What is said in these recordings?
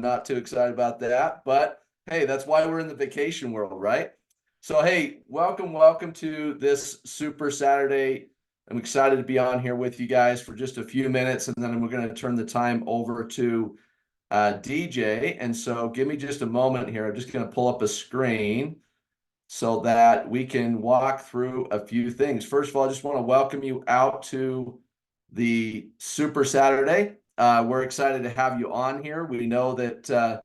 not too excited about that. But hey, that's why we're in the vacation world, right? So hey, welcome to this Super Saturday. I'm excited to be on here with you guys for just a few minutes, and then we're going to turn the time over to DJ. And so give me just a moment here. I'm just going to pull up a screen so that we can walk through a few things. First of all, I just want to welcome you out to the Super Saturday. We're excited to have you on here. We know that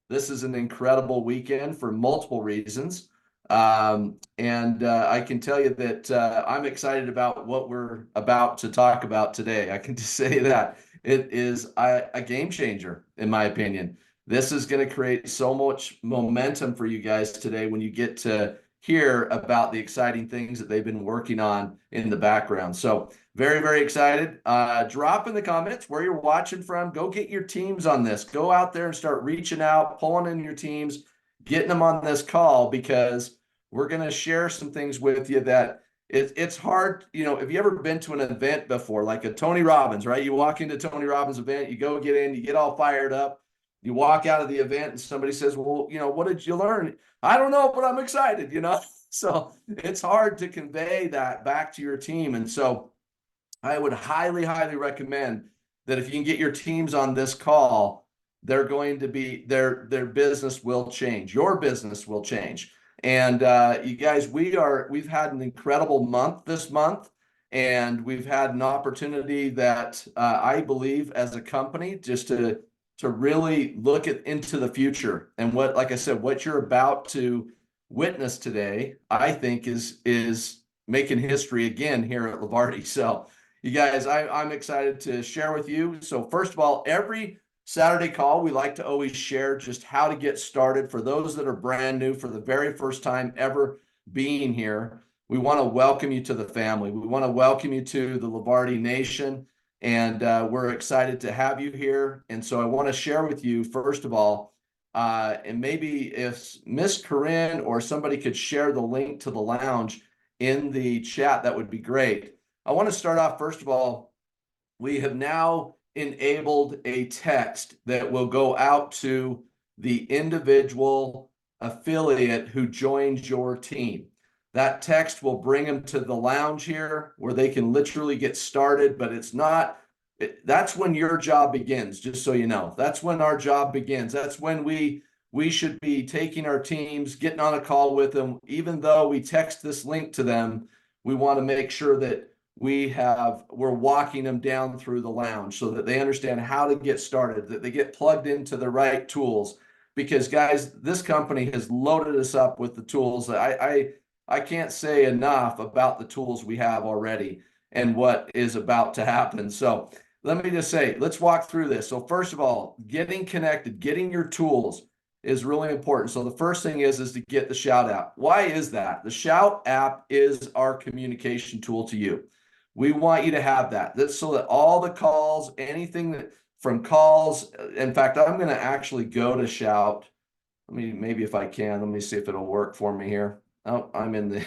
this is an incredible weekend for multiple reasons. And I can tell you that I'm excited about what we're about to talk about today. I can just say that it is a game changer, in my opinion. This is going to create so much momentum for you guys today when you get to hear about the exciting things that they've been working on in the background. So very, very excited. Drop in the comments where you're watching from. Go get your teams on this. Go out there and start reaching out, pulling in your teams, getting them on this call, because we're going to share some things with you that it's hard. You know, have you ever been to an event before, like a Tony Robbins, right? You walk into Tony Robbins event, you go get in, you get all fired up. You walk out of the event and somebody says, well, you know, what did you learn? I don't know, but I'm excited, you know? So it's hard to convey that back to your team. And so I would highly, highly recommend that if you can get your teams on this call, they're going to be, their business will change. Your business will change. And you guys, we've had an incredible month this month, and we've had an opportunity that I believe as a company just to really look into the future. And what, like I said, what you're about to witness today, I think is making history again here at Levarti. So you guys, I'm excited to share with you. So first of all, every Saturday call, we like to always share just how to get started. For those that are brand new, for the very first time ever being here, we want to welcome you to the family. We want to welcome you to the Levarti Nation, and we're excited to have you here. And so I want to share with you, first of all, and maybe if Miss Corinne or somebody could share the link to the lounge in the chat, that would be great. I want to start off, first of all, we have now enabled a text that will go out to the individual affiliate who joins your team. That text will bring them to the lounge here where they can literally get started, but it's not, that's when your job begins, just so you know. That's when our job begins. That's when we should be taking our teams, getting on a call with them. Even though we text this link to them, we want to make sure that we're walking them down through the lounge so that they understand how to get started, that they get plugged into the right tools. Because guys, this company has loaded us up with the tools. I can't say enough about the tools we have already and what is about to happen. So let me just say, let's walk through this. So first of all, getting connected, getting your tools is really important. So the first thing is to get the Shout app. Why is that? The Shout app is our communication tool to you. We want you to have that. That's so that all the calls, anything that from calls, in fact, I'm going to actually go to Shout. Maybe if I can, let me see if it'll work for me here. Oh, I'm in the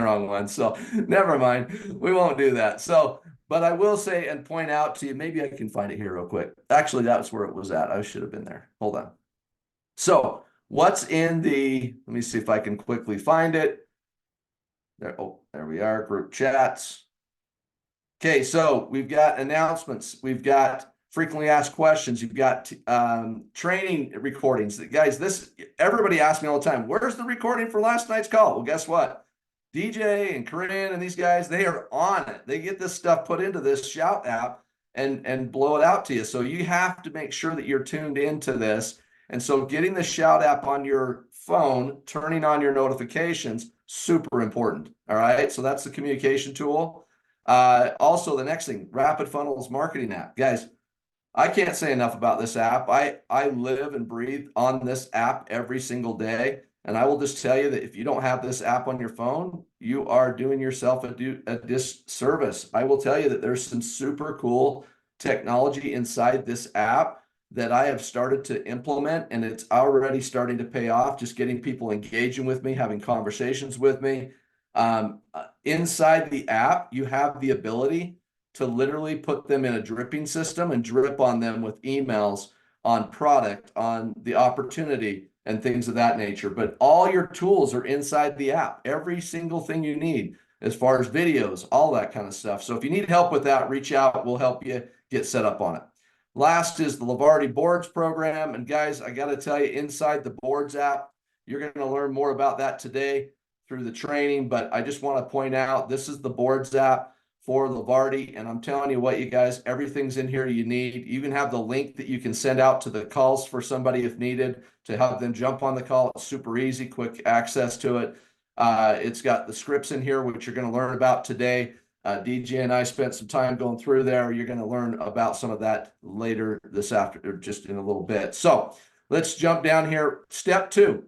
wrong one. So never mind. We won't do that. So, but I will say and point out to you, maybe I can find it here real quick. Actually, that's where it was at. I should have been there. Hold on. So what's in the, let me see if I can quickly find it. There, oh, there we are, group chats. Okay, so we've got announcements. We've got frequently asked questions. You've got training recordings. Guys, everybody asks me all the time, where's the recording for last night's call? Well, guess what? DJ and Corinne and these guys, they are on it. They get this stuff put into this Shout app and blow it out to you. So you have to make sure that you're tuned into this. And so getting the Shout app on your phone, turning on your notifications, super important. All right, so that's the communication tool. Also, the next thing, Rapid Funnels Marketing app. Guys, I can't say enough about this app. I live and breathe on this app every single day. And I will just tell you that if you don't have this app on your phone, you are doing yourself a disservice. I will tell you that there's some super cool technology inside this app that I have started to implement, and it's already starting to pay off, just getting people engaging with me, having conversations with me. Inside the app, you have the ability to literally put them in a dripping system and drip on them with emails on product, on the opportunity, and things of that nature. But all your tools are inside the app. Every single thing you need as far as videos, all that kind of stuff. So if you need help with that, reach out. We'll help you get set up on it. Last is the Levarti Boards program. And guys, I got to tell you, inside the Boards app, you're going to learn more about that today through the training. But I just want to point out, this is the Boards app for Levarti. And I'm telling you what, you guys, everything's in here you need. You even have the link that you can send out to the calls for somebody if needed to help them jump on the call. It's super easy, quick access to it. It's got the scripts in here, which you're going to learn about today. DJ and I spent some time going through there. You're going to learn about some of that later this afternoon, just in a little bit. So let's jump down here. Step 2.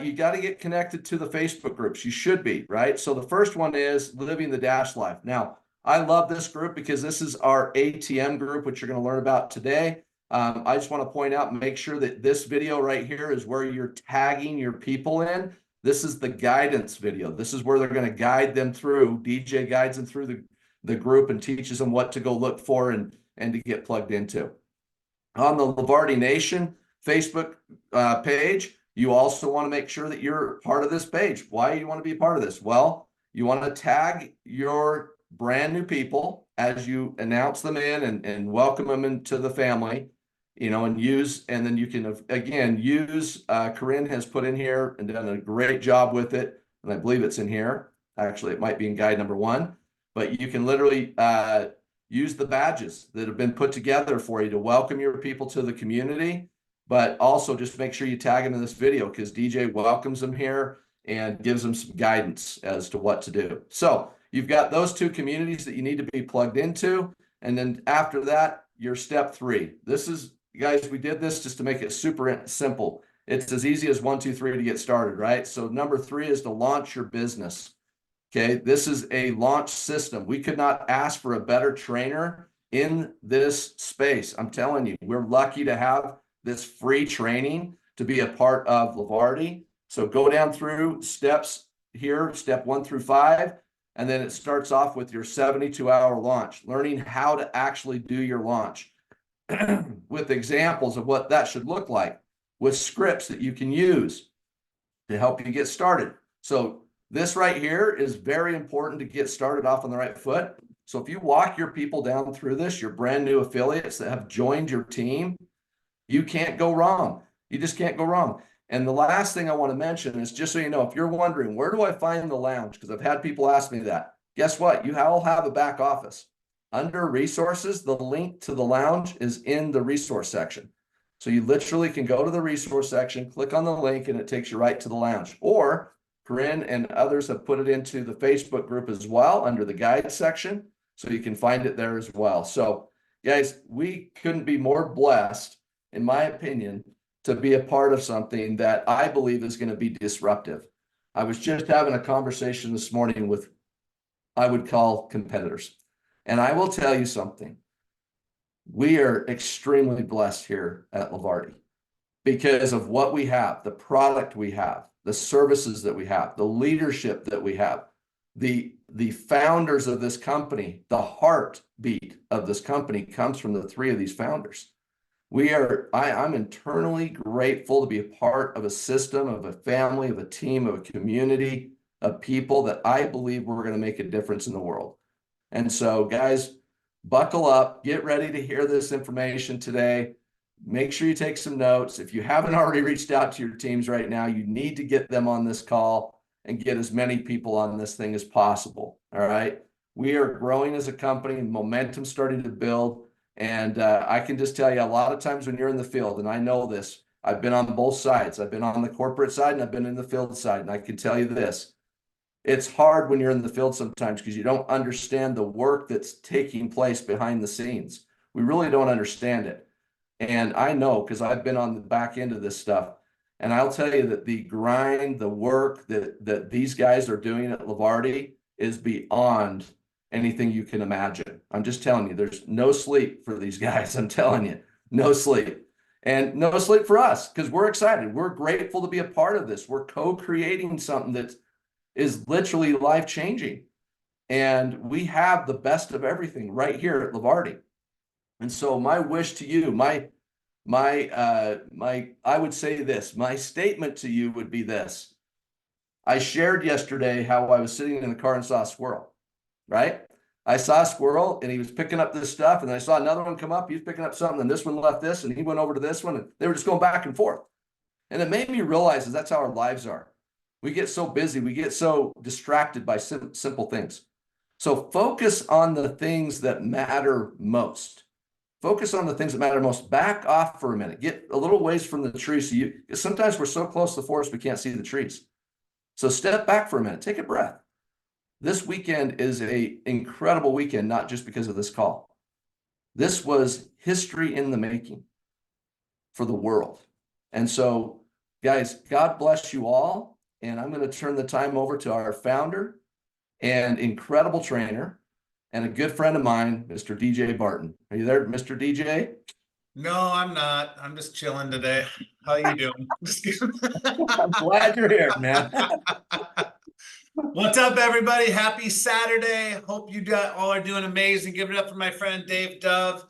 You got to get connected to the Facebook groups. You should be, right? So the first one is Living the Dash Life. Now, I love this group because this is our ATM group, which you're going to learn about today. I just want to point out, make sure that this video right here is where you're tagging your people in. This is the guidance video. This is where they're going to guide them through. DJ guides them through the group and teaches them what to go look for and to get plugged into. On the Levarti Nation Facebook page, you also want to make sure that you're part of this page. Why do you want to be a part of this? Well, you want to tag your brand new people as you announce them in and welcome them into the family, and then you can, again, use, Corinne has put in here and done a great job with it. And I believe it's in here. Actually, it might be in guide number 1, but you can literally use the badges that have been put together for you to welcome your people to the community. But also just make sure you tag them in this video because DJ welcomes them here and gives them some guidance as to what to do. So you've got those 2 communities that you need to be plugged into. And then after that, your step 3. This is, guys, we did this just to make it super simple. It's as easy as 1, 2, 3 to get started, right? So number 3 is to launch your business. Okay, this is a launch system. We could not ask for a better trainer in this space. I'm telling you, we're lucky to have this free training to be a part of Levarti. So go down through steps here, step 1 through 5, and then it starts off with your 72-hour launch, learning how to actually do your launch with examples of what that should look like, with scripts that you can use to help you get started. So this right here is very important to get started off on the right foot. So if you walk your people down through this, your brand new affiliates that have joined your team, you can't go wrong. You just can't go wrong. And the last thing I want to mention is, just so you know, if you're wondering, where do I find the lounge? Because I've had people ask me that. Guess what? You all have a back office. Under resources, the link to the lounge is in the resource section. So you literally can go to the resource section, click on the link, and it takes you right to the lounge. Or Corinne and others have put it into the Facebook group as well under the guide section. So you can find it there as well. So guys, we couldn't be more blessed, in my opinion, to be a part of something that I believe is going to be disruptive. I was just having a conversation this morning with, I would call, competitors. And I will tell you something. We are extremely blessed here at Levarti because of what we have, the product we have, the services that we have, the leadership that we have, the founders of this company. The heartbeat of this company comes from the 3 of these founders. I'm internally grateful to be a part of a system, of a family, of a team, of a community of people that I believe we're going to make a difference in the world. And so, guys, buckle up, get ready to hear this information today. Make sure you take some notes. If you haven't already reached out to your teams right now, you need to get them on this call and get as many people on this thing as possible. All right. We are growing as a company and momentum starting to build. And I can just tell you, a lot of times when you're in the field, and I know this, I've been on both sides. I've been on the corporate side and I've been in the field side. And I can tell you this, it's hard when you're in the field sometimes because you don't understand the work that's taking place behind the scenes. We really don't understand it. And I know because I've been on the back end of this stuff. And I'll tell you that the grind, the work that these guys are doing at Levarti is beyond anything you can imagine. I'm just telling you, there's no sleep for these guys. I'm telling you, no sleep. And no sleep for us because we're excited. We're grateful to be a part of this. We're co-creating something that is literally life-changing. And we have the best of everything right here at Levarti. And so my wish to you, my I would say this, my statement to you would be this. I shared yesterday how I was sitting in the car and saw a squirrel, right? I saw a squirrel and he was picking up this stuff, and then I saw another one come up. He was picking up something, and this one left this, and he went over to this one, and they were just going back and forth. And it made me realize that that's how our lives are. We get so busy, we get so distracted by simple things. So focus on the things that matter most. Focus on the things that matter most. Back off for a minute. Get a little ways from the trees. So sometimes we're so close to the forest we can't see the trees. So step back for a minute. Take a breath. This weekend is an incredible weekend, not just because of this call. This was history in the making for the world. And so, guys, God bless you all. And I'm going to turn the time over to our founder and incredible trainer and a good friend of mine, Mr. DJ Barton. Are you there, Mr. DJ? No, I'm not. I'm just chilling today. How you doing? Just kidding. I'm glad you're here, man. What's up, everybody? Happy Saturday. Hope you all are doing amazing. Give it up for my friend Dave Dove,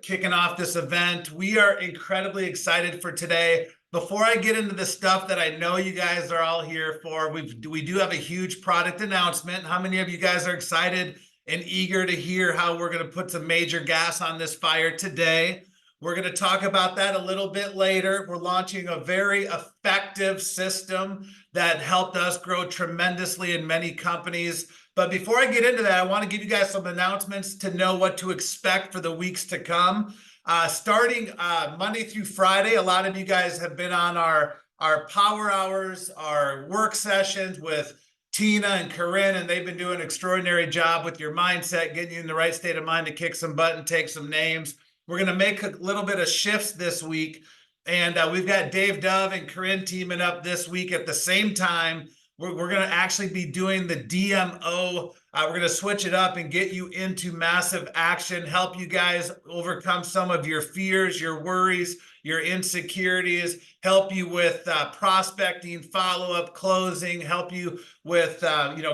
kicking off this event. We are incredibly excited for today. Before I get into the stuff that I know you guys are all here for, we do have a huge product announcement. How many of you guys are excited and eager to hear how we're going to put some major gas on this fire today? We're going to talk about that a little bit later. We're launching a very effective system that helped us grow tremendously in many companies. But before I get into that, I want to give you guys some announcements to know what to expect for the weeks to come. Starting Monday through Friday, a lot of you guys have been on our power hours, our work sessions with Tina and Corinne, and they've been doing an extraordinary job with your mindset, getting you in the right state of mind to kick some butt and take some names. We're going to make a little bit of shifts this week, and we've got Dave Dove and Corinne teaming up this week at the same time. We're going to actually be doing the DMO. We're going to switch it up and get you into massive action, help you guys overcome some of your fears, your worries, your insecurities, help you with prospecting, follow-up, closing, help you with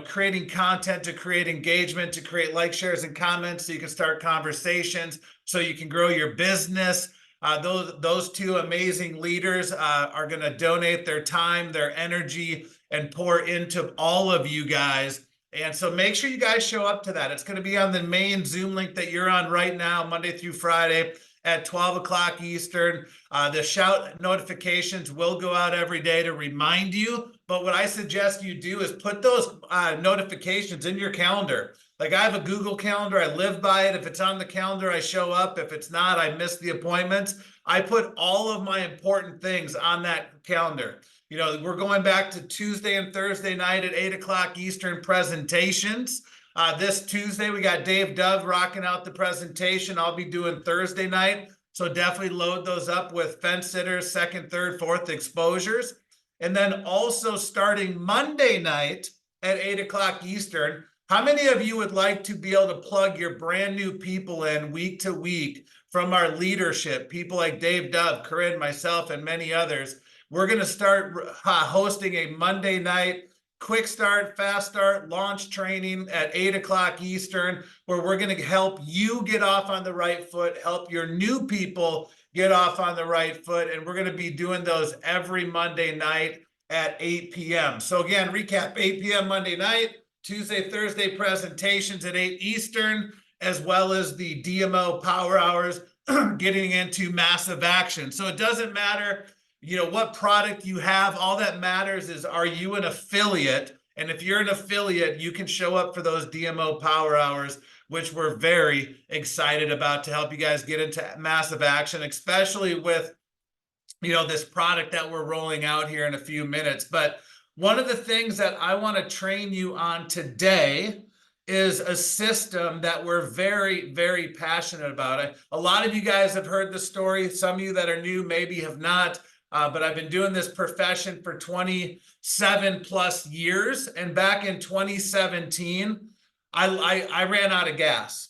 creating content to create engagement, to create likes, shares, and comments so you can start conversations, so you can grow your business. Those two amazing leaders are going to donate their time, their energy, and pour into all of you guys. And so make sure you guys show up to that. It's going to be on the main Zoom link that you're on right now, Monday through Friday at 12 o'clock Eastern. The shout notifications will go out every day to remind you. But what I suggest you do is put those notifications in your calendar. Like, I have a Google Calendar. I live by it. If it's on the calendar, I show up. If it's not, I miss the appointments. I put all of my important things on that calendar. You know, we're going back to Tuesday and Thursday night at 8 o'clock Eastern presentations. This Tuesday, we got Dave Dove rocking out the presentation. I'll be doing Thursday night. So definitely load those up with fence sitters, second, third, fourth exposures. And then also starting Monday night at 8 o'clock Eastern, how many of you would like to be able to plug your brand new people in week to week from our leadership, people like Dave Dove, Corinne, myself, and many others? We're going to start hosting a Monday night quick start, fast start, launch training at 8 o'clock Eastern, where we're going to help you get off on the right foot, help your new people get off on the right foot. And we're going to be doing those every Monday night at 8 p.m. So again, recap, 8 p.m. Monday night, Tuesday, Thursday presentations at 8 Eastern, as well as the DMO power hours, getting into massive action. So it doesn't matter what product you have. All that matters is, are you an affiliate? And if you're an affiliate, you can show up for those DMO power hours, which we're very excited about, to help you guys get into massive action, especially with, this product that we're rolling out here in a few minutes. But one of the things that I want to train you on today is a system that we're very, very passionate about. A lot of you guys have heard the story. Some of you that are new maybe have not. But I've been doing this profession for 27 plus years. And back in 2017, I ran out of gas,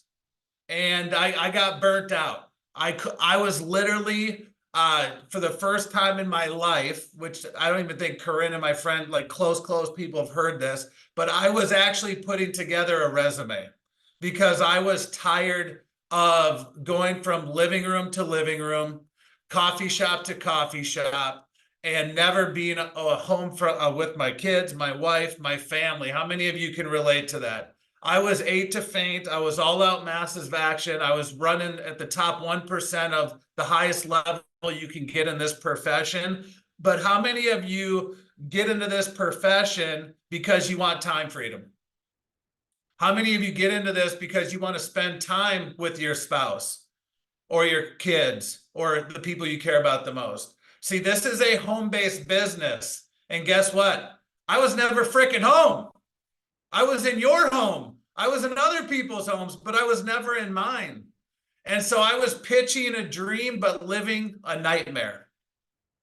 and I got burnt out. I was literally, for the first time in my life, which I don't even think Corinne and my friend, like close people, have heard this, but I was actually putting together a resume because I was tired of going from living room to living room, coffee shop to coffee shop, and never being home with my kids, my wife, my family. How many of you can relate to that? I was ate to faint. I was all out massive action. I was running at the top 1% of the highest level you can get in this profession. But how many of you get into this profession because you want time freedom? How many of you get into this because you want to spend time with your spouse or your kids or the people you care about the most? See, this is a home-based business. And guess what? I was never freaking home. I was in your home. I was in other people's homes, but I was never in mine. And so I was pitching a dream, but living a nightmare.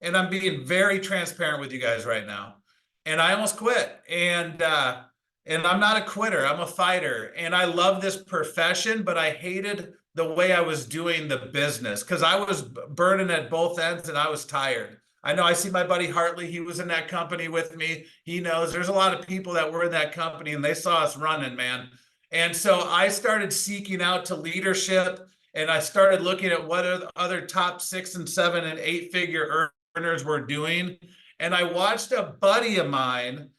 And I'm being very transparent with you guys right now. And I almost quit. And I'm not a quitter. I'm a fighter. And I love this profession, but I hated the way I was doing the business because I was burning at both ends and I was tired. I know I see my buddy Hartley. He was in that company with me. He knows there's a lot of people that were in that company and they saw us running, man. And so I started seeking out to leadership and I started looking at what other top 6 and 7 and 8 figure earners were doing. And I watched a buddy of mine,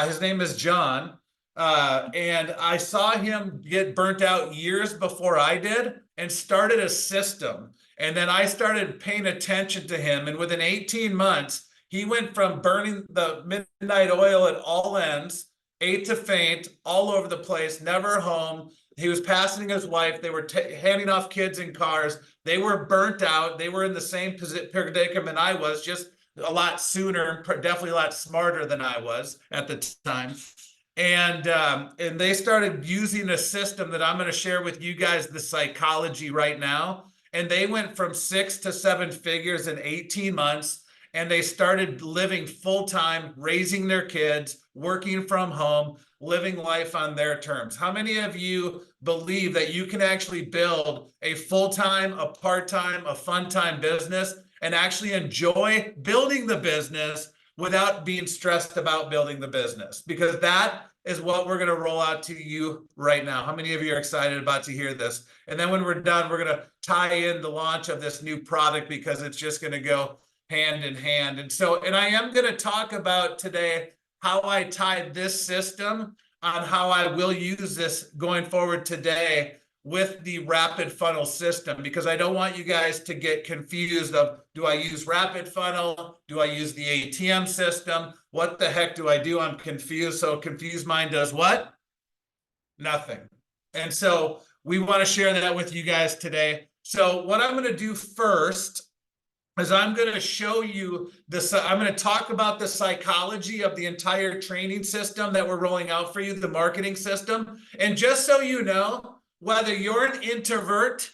his name is John, and I saw him get burnt out years before I did and started a system. And then I started paying attention to him. And within 18 months, he went from burning the midnight oil at all ends, ate to faint, all over the place, never home. He was passing his wife. They were handing off kids in cars. They were burnt out. They were in the same predicament I was, just a lot sooner, definitely a lot smarter than I was at the time. And they started using a system that I'm going to share with you guys, the psychology right now. And they went from 6 to 7 figures in 18 months. And they started living full-time, raising their kids, working from home, living life on their terms. How many of you believe that you can actually build a full-time, a part-time, a fun-time business and actually enjoy building the business without being stressed about building the business? Because that is what we're going to roll out to you right now. How many of you are excited about to hear this? And then when we're done, we're going to tie in the launch of this new product because it's just going to go hand in hand. And I am going to talk about today how I tied this system on how I will use this going forward today with the rapid funnel system, because I don't want you guys to get confused of, do I use rapid funnel? Do I use the ATM system? What the heck do I do? I'm confused. So confused mind does what? Nothing. And so we want to share that with you guys today. So what I'm going to do first is I'm going to show you this. I'm going to talk about the psychology of the entire training system that we're rolling out for you, the marketing system. And just so you know, whether you're an introvert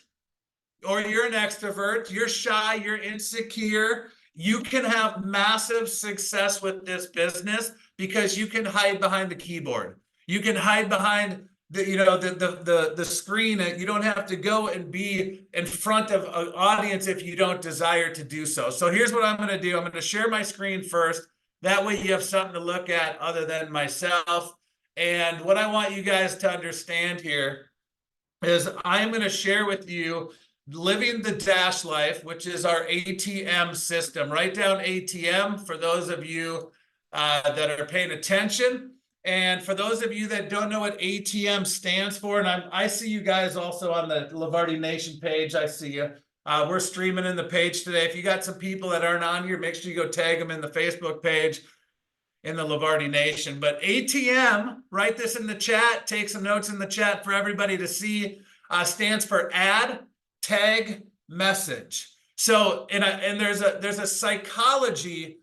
or you're an extrovert, you're shy, you're insecure, you can have massive success with this business because you can hide behind the keyboard. You can hide behind the screen. You don't have to go and be in front of an audience if you don't desire to do so. So here's what I'm going to do. I'm going to share my screen first. That way you have something to look at other than myself. And what I want you guys to understand here is I'm going to share with you Living the Dash Life, which is our ATM system. Write down ATM for those of you that are paying attention. And for those of you that don't know what ATM stands for, and I see you guys also on the Levarti Nation page. I see you. We're streaming in the page today. If you got some people that aren't on here, make sure you go tag them in the Facebook page in the Levarti Nation. But ATM, write this in the chat, take some notes in the chat for everybody to see, stands for add, tag, message. So, and there's a psychology.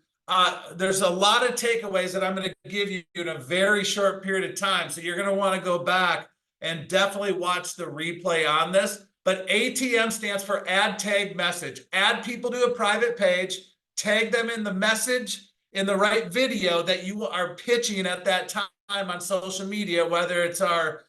There's a lot of takeaways that I'm going to give you in a very short period of time. So you're going to want to go back and definitely watch the replay on this. But ATM stands for add, tag, message. Add people to a private page, tag them in the message, in the right video that you are pitching at that time on social media, whether it's our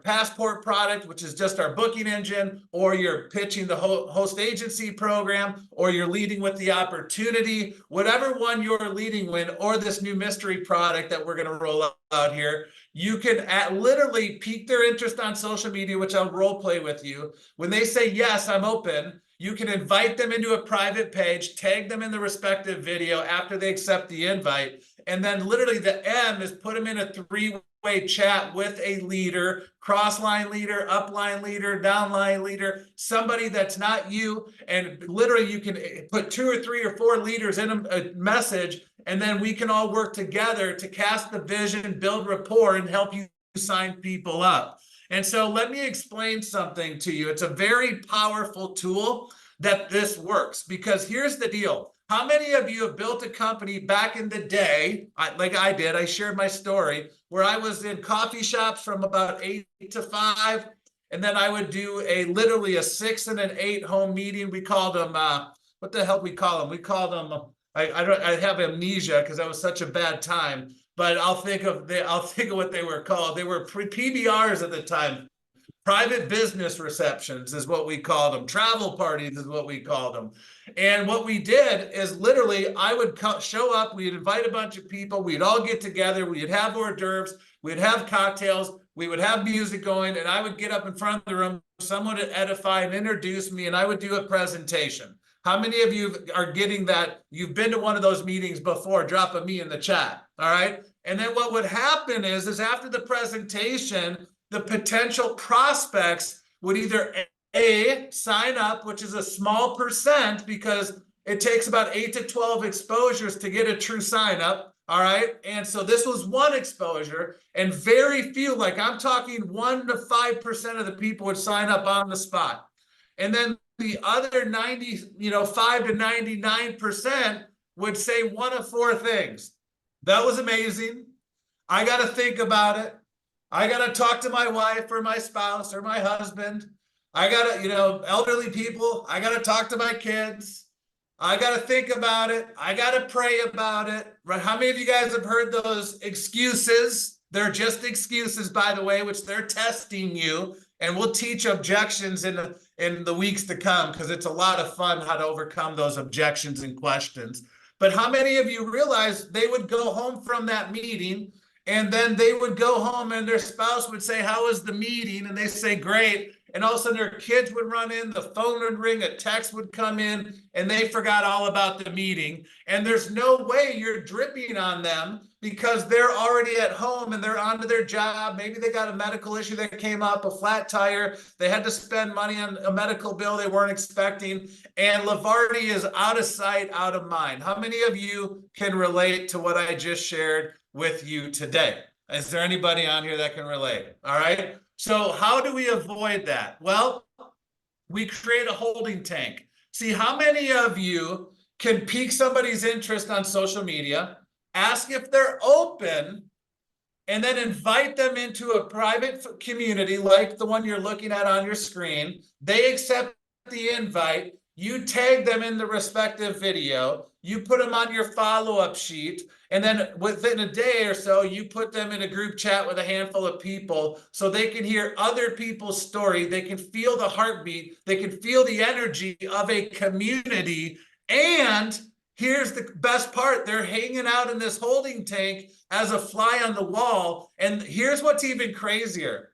Passport product, which is just our booking engine, or you're pitching the host agency program, or you're leading with the opportunity, whatever one you're leading with, or this new mystery product that we're going to roll out here, you can literally pique their interest on social media, which I'll role play with you. When they say, yes, I'm open, You can invite them into a private page, tag them in the respective video after they accept the invite. And then literally the M is put them in a three-way chat with a leader, cross-line leader, upline leader, downline leader, somebody that's not you. And literally you can put 2 or 3 or 4 leaders in a message, and then we can all work together to cast the vision, build rapport, and help you sign people up. And so let me explain something to you. It's a very powerful tool that this works, because here's the deal. How many of you have built a company back in the day, like I did? I shared my story, where I was in coffee shops from about 8 to 5, and then I would do literally a 6 and an 8 home meeting. We called them, what the hell we call them? We called them, I have amnesia because that was such a bad time. But I'll think of what they were called. They were PBRs at the time. Private business receptions is what we called them. Travel parties is what we called them. And what we did is literally I would show up, we'd invite a bunch of people, we'd all get together, we'd have hors d'oeuvres, we'd have cocktails, we would have music going, and I would get up in front of the room, someone would edify and introduce me, and I would do a presentation. How many of you are getting that? You've been to one of those meetings before? Drop a me in the chat, all right? And then what would happen is after the presentation, the potential prospects would either sign up, which is a small percent because it takes about 8 to 12 exposures to get a true sign up, all right? And so this was one exposure, and very few, like I'm talking 1 to 5% of the people would sign up on the spot. And then the other 95 to 99% would say one of 4 things. That was amazing. I got to think about it. I got to talk to my wife or my spouse or my husband. I got to, elderly people, I got to talk to my kids. I got to think about it. I got to pray about it. Right? How many of you guys have heard those excuses? They're just excuses, by the way, which they're testing you. And we'll teach objections in the weeks to come, because it's a lot of fun how to overcome those objections and questions. But how many of you realize they would go home from that meeting, and then they would go home and their spouse would say, "How was the meeting?" And they say, "Great." And all of a sudden their kids would run in, the phone would ring, a text would come in, and they forgot all about the meeting. And there's no way you're dripping on them, because they're already at home and they're on to their job. Maybe they got a medical issue that came up, a flat tire. They had to spend money on a medical bill they weren't expecting. And Levarti is out of sight, out of mind. How many of you can relate to what I just shared with you today? Is there anybody on here that can relate? All right. So how do we avoid that? Well, we create a holding tank. See, how many of you can pique somebody's interest on social media, ask if they're open, and then invite them into a private community like the one you're looking at on your screen? They accept the invite. You tag them in the respective video. You put them on your follow-up sheet. And then within a day or so, you put them in a group chat with a handful of people so they can hear other people's story. They can feel the heartbeat. They can feel the energy of a community. And here's the best part. They're hanging out in this holding tank as a fly on the wall. And here's what's even crazier.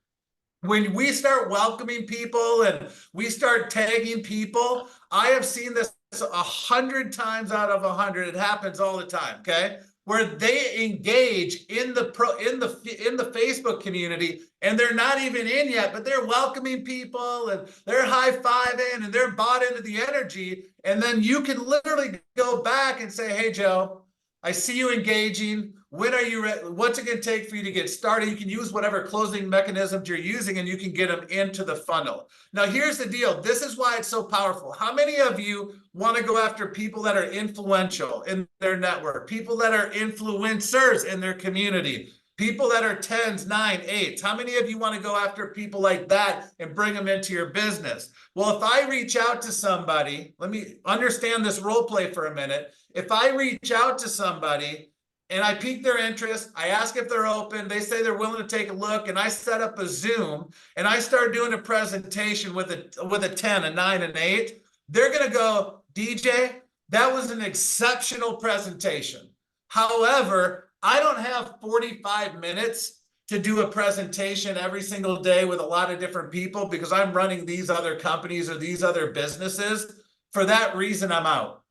When we start welcoming people and we start tagging people, I have seen this 100 times out of 100. It happens all the time, okay? Where they engage in the Facebook community, and they're not even in yet, but they're welcoming people and they're high-fiving and they're bought into the energy. And then you can literally go back and say, "Hey, Joe, I see you engaging. When are you ready? What's it going to take for you to get started?" You can use whatever closing mechanisms you're using, and you can get them into the funnel. Now, here's the deal. This is why it's so powerful. How many of you want to go after people that are influential in their network, people that are influencers in their community, people that are 10s, 9, 8s? How many of you want to go after people like that and bring them into your business? Well, if I reach out to somebody, let me understand this role play for a minute. If I reach out to somebody and I pique their interest, I ask if they're open, they say they're willing to take a look, and I set up a Zoom and I start doing a presentation with a 10, a 9, an 8, they're going to go, "DJ, that was an exceptional presentation. However, I don't have 45 minutes to do a presentation every single day with a lot of different people because I'm running these other companies or these other businesses. For that reason, I'm out.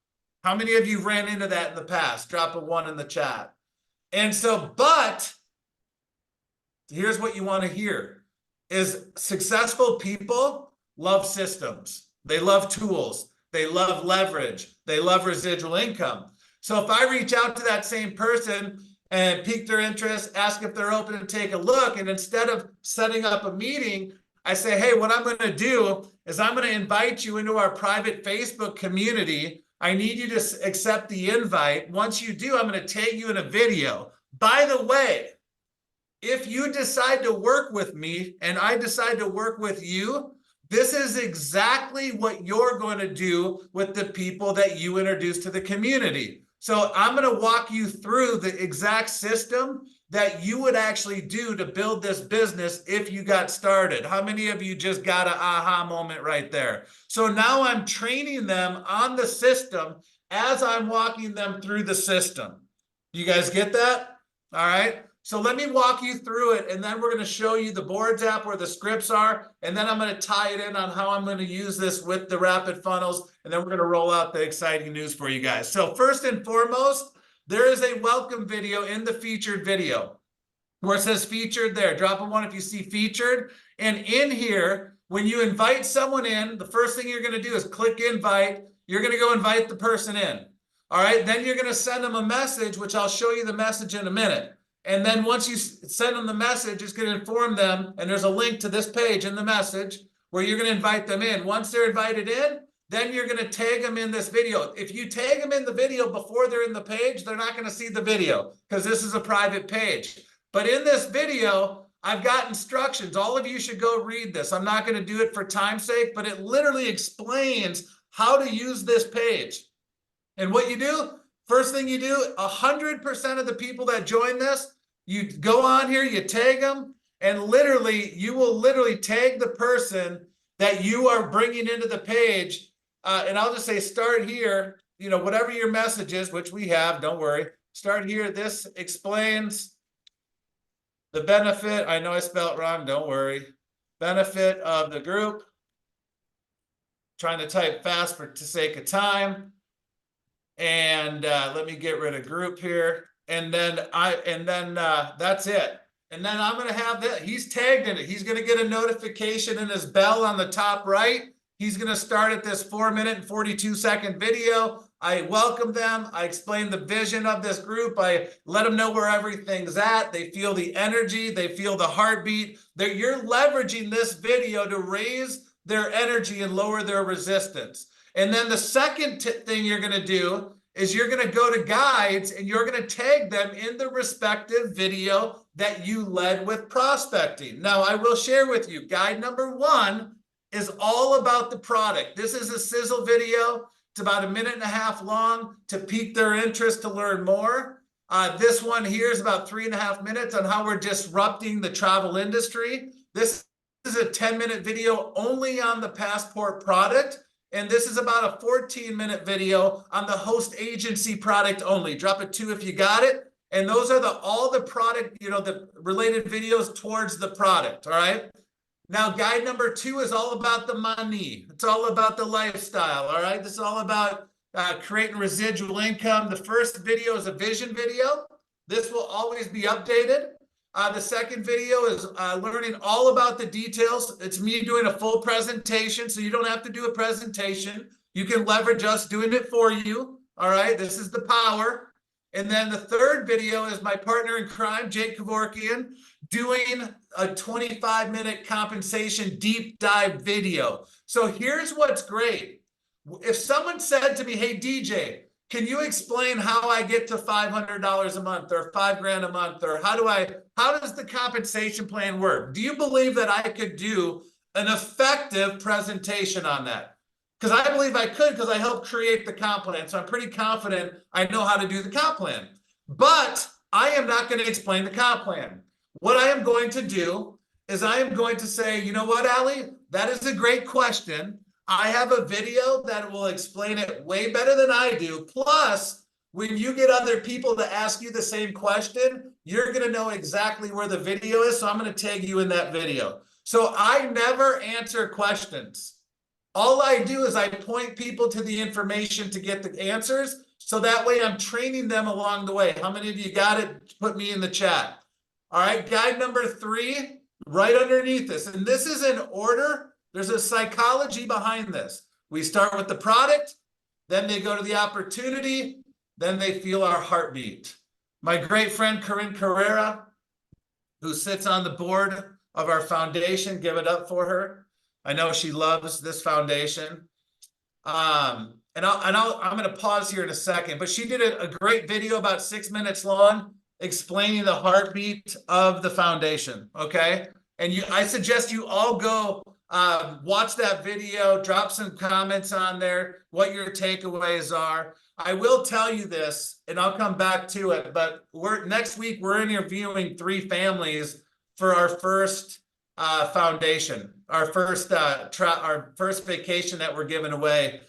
How many of you ran into that in the past? Drop a 1 in the chat. And so, but here's what you want to hear is successful people love systems. They love tools. They love leverage. They love residual income. So if I reach out to that same person and pique their interest, ask if they're open to take a look, and instead of setting up a meeting, I say, hey, what I'm going to do is I'm going to invite you into our private Facebook community. I need you to accept the invite. Once you do, I'm going to tag you in a video. By the way, if you decide to work with me and I decide to work with you, this is exactly what you're going to do with the people that you introduce to the community. So I'm going to walk you through the exact system that you would actually do to build this business if you got started. How many of you just got an aha moment right there? So now I'm training them on the system as I'm walking them through the system. You guys get that? All right. So let me walk you through it, and then we're going to show you the boards app where the scripts are, and then I'm going to tie it in on how I'm going to use this with the rapid funnels, and then we're going to roll out the exciting news for you guys. So first and foremost, there is a welcome video in the featured video where it says featured there. Drop a 1 if you see featured. And in here, when you invite someone in, the first thing you're going to do is click invite. You're going to go invite the person in. All right, then you're going to send them a message, which I'll show you the message in a minute. And then once you send them the message, it's going to inform them, and there's a link to this page in the message where you're going to invite them in. Once they're invited in, then you're going to tag them in this video. If you tag them in the video before they're in the page, they're not going to see the video because this is a private page. But in this video, I've got instructions. All of you should go read this. I'm not going to do it for time's sake, but it literally explains how to use this page. And what you do, first thing you do, 100% of the people that join this, you go on here, you tag them, and literally, you will literally tag the person that you are bringing into the page. And I'll just say, start here, you know, whatever your message is, which we have, don't worry. Start here. This explains the benefit. I know I spelled it wrong, don't worry. Benefit of the group. Trying to type fast for sake of time. And let me get rid of group here. And then that's it. And then I'm going to have that. He's tagged in it. He's going to get a notification in his bell on the top right. He's going to start at this 4-minute and 42-second video. I welcome them. I explain the vision of this group. I let them know where everything's at. They feel the energy. They feel the heartbeat. You're leveraging this video to raise their energy and lower their resistance. And then the second thing you're going to do is you're going to go to guides and you're going to tag them in the respective video that you led with prospecting. Now, I will share with you, guide number 1 is all about the product. This is a sizzle video. It's about 1.5 minutes long to pique their interest to learn more. This one here is about 3.5 minutes on how we're disrupting the travel industry. This is a 10-minute video only on the Passport product. And this is about a 14-minute video on the host agency product only. Drop a 2 if you got it. And those are all the product, you know, the related videos towards the product. All right. Now, guide number 2 is all about the money. It's all about the lifestyle. All right. This is all about creating residual income. The first video is a vision video. This will always be updated. The second video is learning all about the details. It's me doing a full presentation, so you don't have to do a presentation. You can leverage us doing it for you. All right, this is the power. And then the third video is my partner in crime, Jake Kevorkian, doing a 25-minute compensation deep dive video. So here's what's great. If someone said to me, hey, DJ, can you explain how I get to $500 a month or $5,000 a month, or how does the compensation plan work? Do you believe that I could do an effective presentation on that? Because I believe I could, because I helped create the comp plan. So I'm pretty confident I know how to do the comp plan. But I am not going to explain the comp plan. What I am going to do is I am going to say, you know what, Allie? That is a great question. I have a video that will explain it way better than I do. Plus, when you get other people to ask you the same question, you're going to know exactly where the video is. So I'm going to tag you in that video. So I never answer questions. All I do is I point people to the information to get the answers. So that way I'm training them along the way. How many of you got it? Put me in the chat. All right, guide number 3, right underneath this. And this is in order. There's a psychology behind this. We start with the product, then they go to the opportunity, then they feel our heartbeat. My great friend Corinne Carrera, who sits on the board of our foundation, give it up for her. I know she loves this foundation. I'm going to pause here in a second, but she did a great video about 6 minutes long explaining the heartbeat of the foundation, okay? And I suggest you all go watch that video, drop some comments on there, what your takeaways are. I will tell you this, and I'll come back to it, but next week we're interviewing 3 families for our first foundation, our first vacation that we're giving away.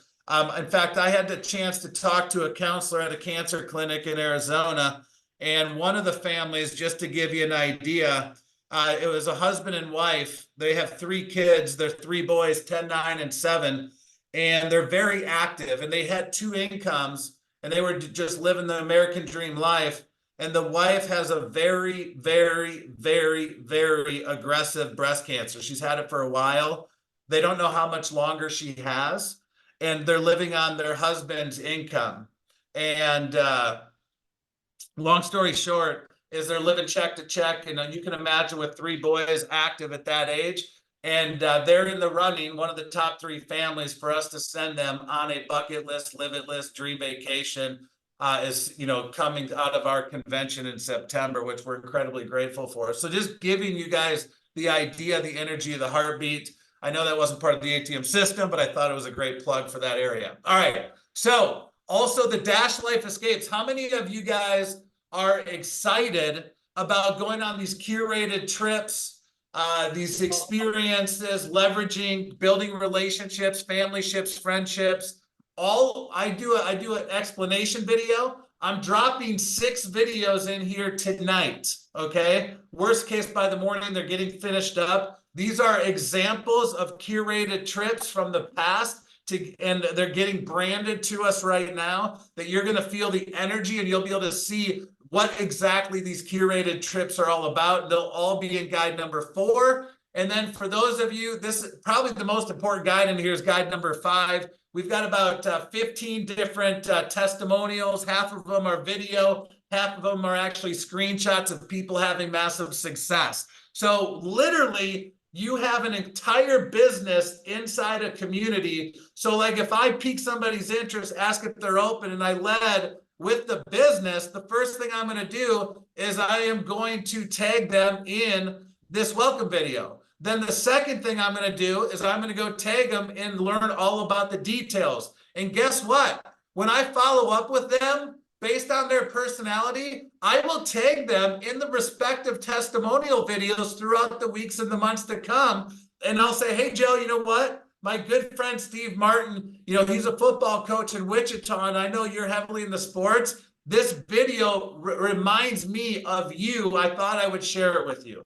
In fact, I had the chance to talk to a counselor at a cancer clinic in Arizona, and one of the families, just to give you an idea, it was a husband and wife. They have 3 kids. They're 3 boys, 10, 9, and 7, and they're very active. And they had 2 incomes, and they were just living the American dream life. And the wife has a very, very, very, very aggressive breast cancer. She's had it for a while. They don't know how much longer she has, and they're living on their husband's income. And long story short is they're living check to check. And you can imagine with 3 boys active at that age. And they're in the running, one of the top 3 families for us to send them on a bucket list, live it list, dream vacation. Is coming out of our convention in September, which we're incredibly grateful for. So just giving you guys the idea, the energy of the heartbeat. I know that wasn't part of the ATM system, but I thought it was a great plug for that area. All right. So also the Dash Life Escapes. How many of you guys are excited about going on these curated trips, these experiences, leveraging, building relationships, family ships, friendships? I do an explanation video. I'm dropping 6 videos in here tonight, okay? Worst case, by the morning, they're getting finished up. These are examples of curated trips from the past, and they're getting branded to us right now, that you're going to feel the energy, and you'll be able to see what exactly these curated trips are all about. They'll all be in guide number 4. And then for those of you, this is probably the most important guide in here is guide number 5. We've got about 15 different testimonials. Half of them are video. Half of them are actually screenshots of people having massive success. So literally, you have an entire business inside a community. So like if I pique somebody's interest, ask if they're open, and I led with the business, the first thing I'm going to do is I am going to tag them in this welcome video. Then the second thing I'm going to do is I'm going to go tag them and learn all about the details. And guess what? When I follow up with them based on their personality, I will tag them in the respective testimonial videos throughout the weeks and the months to come. And I'll say, hey, Joe, you know what? My good friend Steve Martin, he's a football coach in Wichita, and I know you're heavily in the sports. This video reminds me of you. I thought I would share it with you.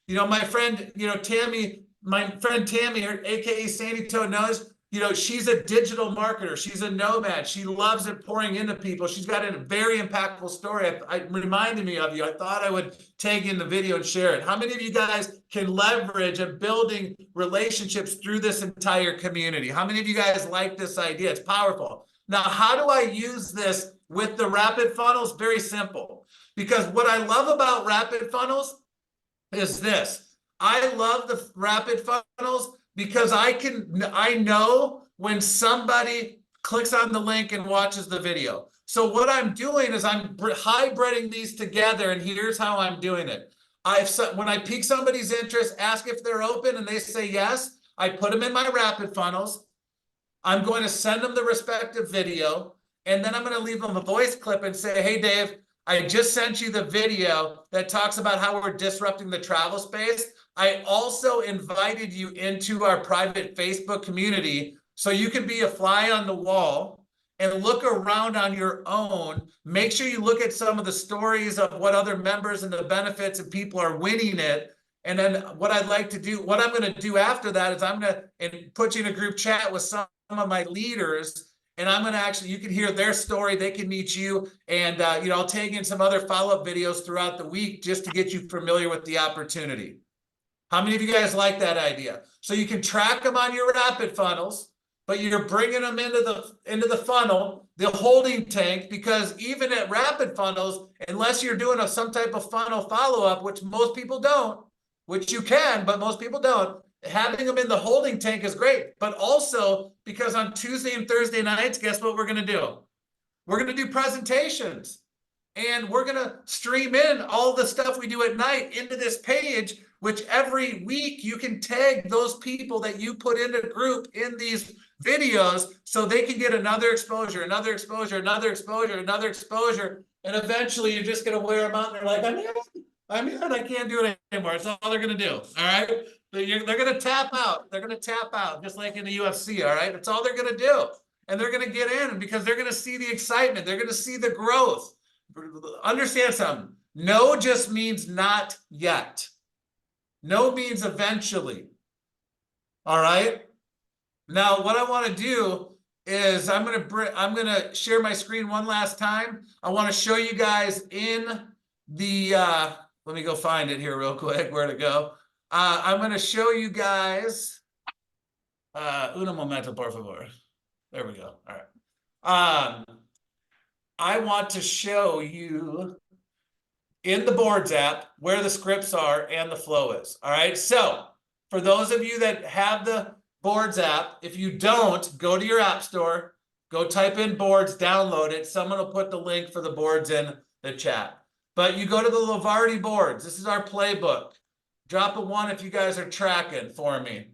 My friend, Tammy, AKA Sandy Toe knows, she's a digital marketer. She's a nomad. She loves it pouring into people. She's got a very impactful story. It reminded me of you. I thought I would tag in the video and share it. How many of you guys can leverage and building relationships through this entire community? How many of you guys like this idea? It's powerful. Now, how do I use this with the rapid funnels? Very simple. Because what I love about rapid funnels is this. I love the rapid funnels because I know when somebody clicks on the link and watches the video. So what I'm doing is I'm hybriding these together, and here's how I'm doing it. When I pique somebody's interest, ask if they're open, and they say yes, I put them in my rapid funnels. I'm going to send them the respective video, and then I'm going to leave them a voice clip and say, hey, Dave, I just sent you the video that talks about how we're disrupting the travel space. I also invited you into our private Facebook community so you can be a fly on the wall and look around on your own. Make sure you look at some of the stories of what other members and the benefits and people are winning it. And then what I'd like to do, what I'm going to do after that is I'm going to put you in a group chat with some of my leaders, and I'm going to actually, you can hear their story, they can meet you, and you know, I'll tag in some other follow-up videos throughout the week just to get you familiar with the opportunity. How many of you guys like that idea? So you can track them on your rapid funnels, but you're bringing them into the funnel, the holding tank, because even at rapid funnels, unless you're doing some type of funnel follow-up, which most people don't, which you can, but most people don't, having them in the holding tank is great. But also, because on Tuesday and Thursday nights, guess what we're going to do? We're going to do presentations. And we're going to stream in all the stuff we do at night into this page, which every week you can tag those people that you put in a group in these videos so they can get another exposure, another exposure, another exposure, another exposure. And eventually you're just going to wear them out and they're like, I'm in, I can't do it anymore. That's all they're going to do. All right. They're going to tap out. They're going to tap out just like in the UFC. All right. That's all they're going to do. And they're going to get in because they're going to see the excitement. They're going to see the growth. Understand something. No just means not yet. No means eventually. All right. Now, what I want to do is I'm going to share my screen one last time. I want to show you guys in the let me go find it here real quick. Where'd it go? I'm going to show you guys uno momento, por favor. There we go. All right. I want to show you in the Boards app where the scripts are and the flow is. All right. So for those of you that have the Boards app, if you don't, go to your app store, go type in Boards, download it. Someone will put the link for the Boards in the chat. But you go to the Levarti Boards. This is our playbook. Drop a 1 if you guys are tracking for me.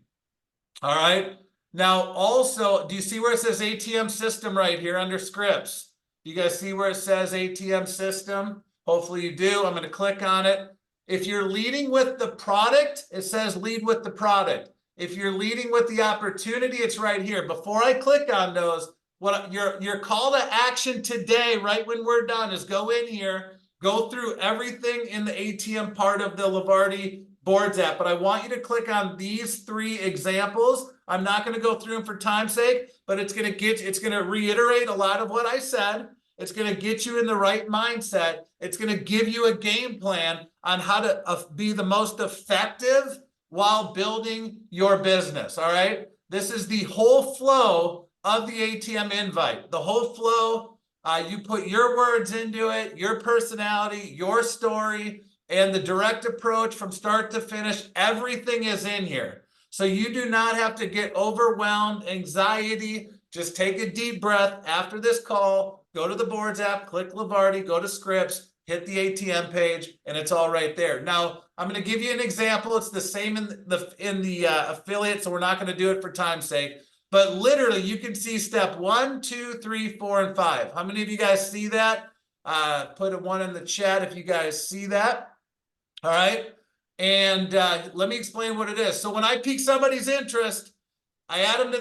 All right. Now, also, do you see where it says ATM System right here under scripts? You guys see where it says ATM System? Hopefully you do. I'm going to click on it. If you're leading with the product, it says lead with the product. If you're leading with the opportunity, it's right here. Before I click on those, what your call to action today, right when we're done, is go in here, go through everything in the ATM part of the Levarti Boards app. But I want you to click on these 3 examples. I'm not going to go through them for time's sake, but it's going to reiterate a lot of what I said. It's going to get you in the right mindset. It's going to give you a game plan on how to be the most effective while building your business. All right. This is the whole flow of the ATM invite. The whole flow. You put your words into it, your personality, your story, and the direct approach from start to finish. Everything is in here. So you do not have to get overwhelmed, anxiety. Just take a deep breath after this call, go to the Boards app, click Levarti, go to scripts, hit the ATM page, and it's all right there. Now, I'm going to give you an example. It's the same in the affiliate, so we're not going to do it for time's sake. But literally, you can see step 1, 2, 3, 4, and 5. How many of you guys see that? Put a 1 in the chat if you guys see that. All right. And let me explain what it is. So when I pique somebody's interest, I add them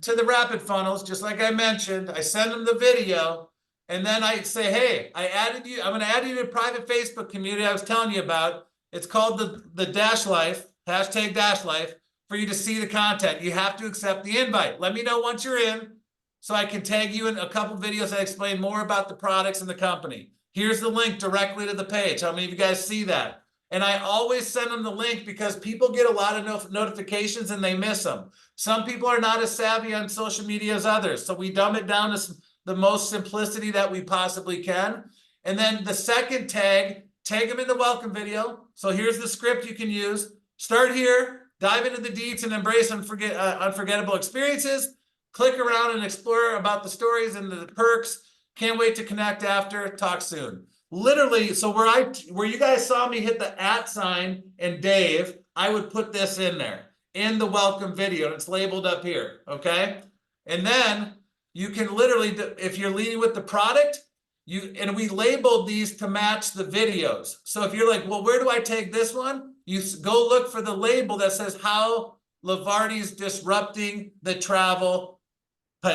to the rapid funnels, just like I mentioned. I send them the video, and then I say, hey, I added you. I'm going to add you to a private Facebook community I was telling you about. It's called the Dash Life, hashtag Dash Life, for you to see the content. You have to accept the invite. Let me know once you're in so I can tag you in a couple videos that explain more about the products and the company. Here's the link directly to the page. How many of you guys see that? And I always send them the link because people get a lot of notifications and they miss them. Some people are not as savvy on social media as others. So we dumb it down to the most simplicity that we possibly can. And then the second tag them in the welcome video. So here's the script you can use. Start here, dive into the deets and embrace unforgettable experiences. Click around and explore about the stories and the perks. Can't wait to connect after. Talk soon. Literally, so where you guys saw me hit the @ sign and Dave, I would put this in there in the welcome video, and it's labeled up here, okay? And then you can literally, if you're leading with the product, and we labeled these to match the videos. So if you're like, well, where do I take this one? You go look for the label that says how Levarti's disrupting the travel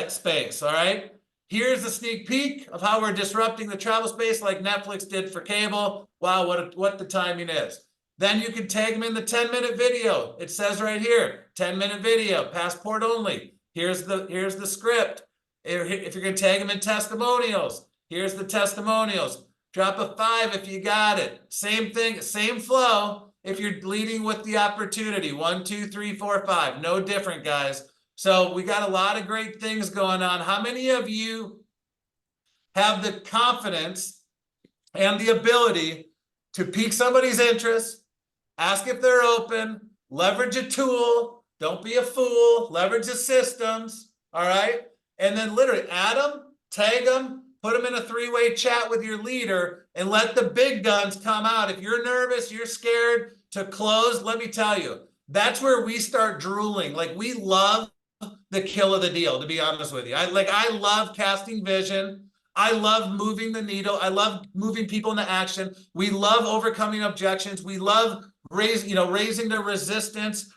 space, all right? Here's a sneak peek of how we're disrupting the travel space like Netflix did for cable. Wow, what the timing is. Then you can tag them in the 10-minute video. It says right here, 10-minute video, passport only. Here's the script. If you're going to tag them in testimonials, here's the testimonials. Drop a 5 if you got it. Same thing, same flow if you're leading with the opportunity. 1, 2, 3, 4, 5. No different, guys. So we got a lot of great things going on. How many of you have the confidence and the ability to pique somebody's interest, ask if they're open, leverage a tool, don't be a fool, leverage the systems, all right? And then literally add them, tag them, put them in a 3-way chat with your leader, and let the big guns come out. If you're nervous, you're scared to close, let me tell you, that's where we start drooling. Like, we love the kill of the deal, to be honest with you. I love casting vision. I love moving the needle. I love moving people into action. We love overcoming objections. We love raising the resistance,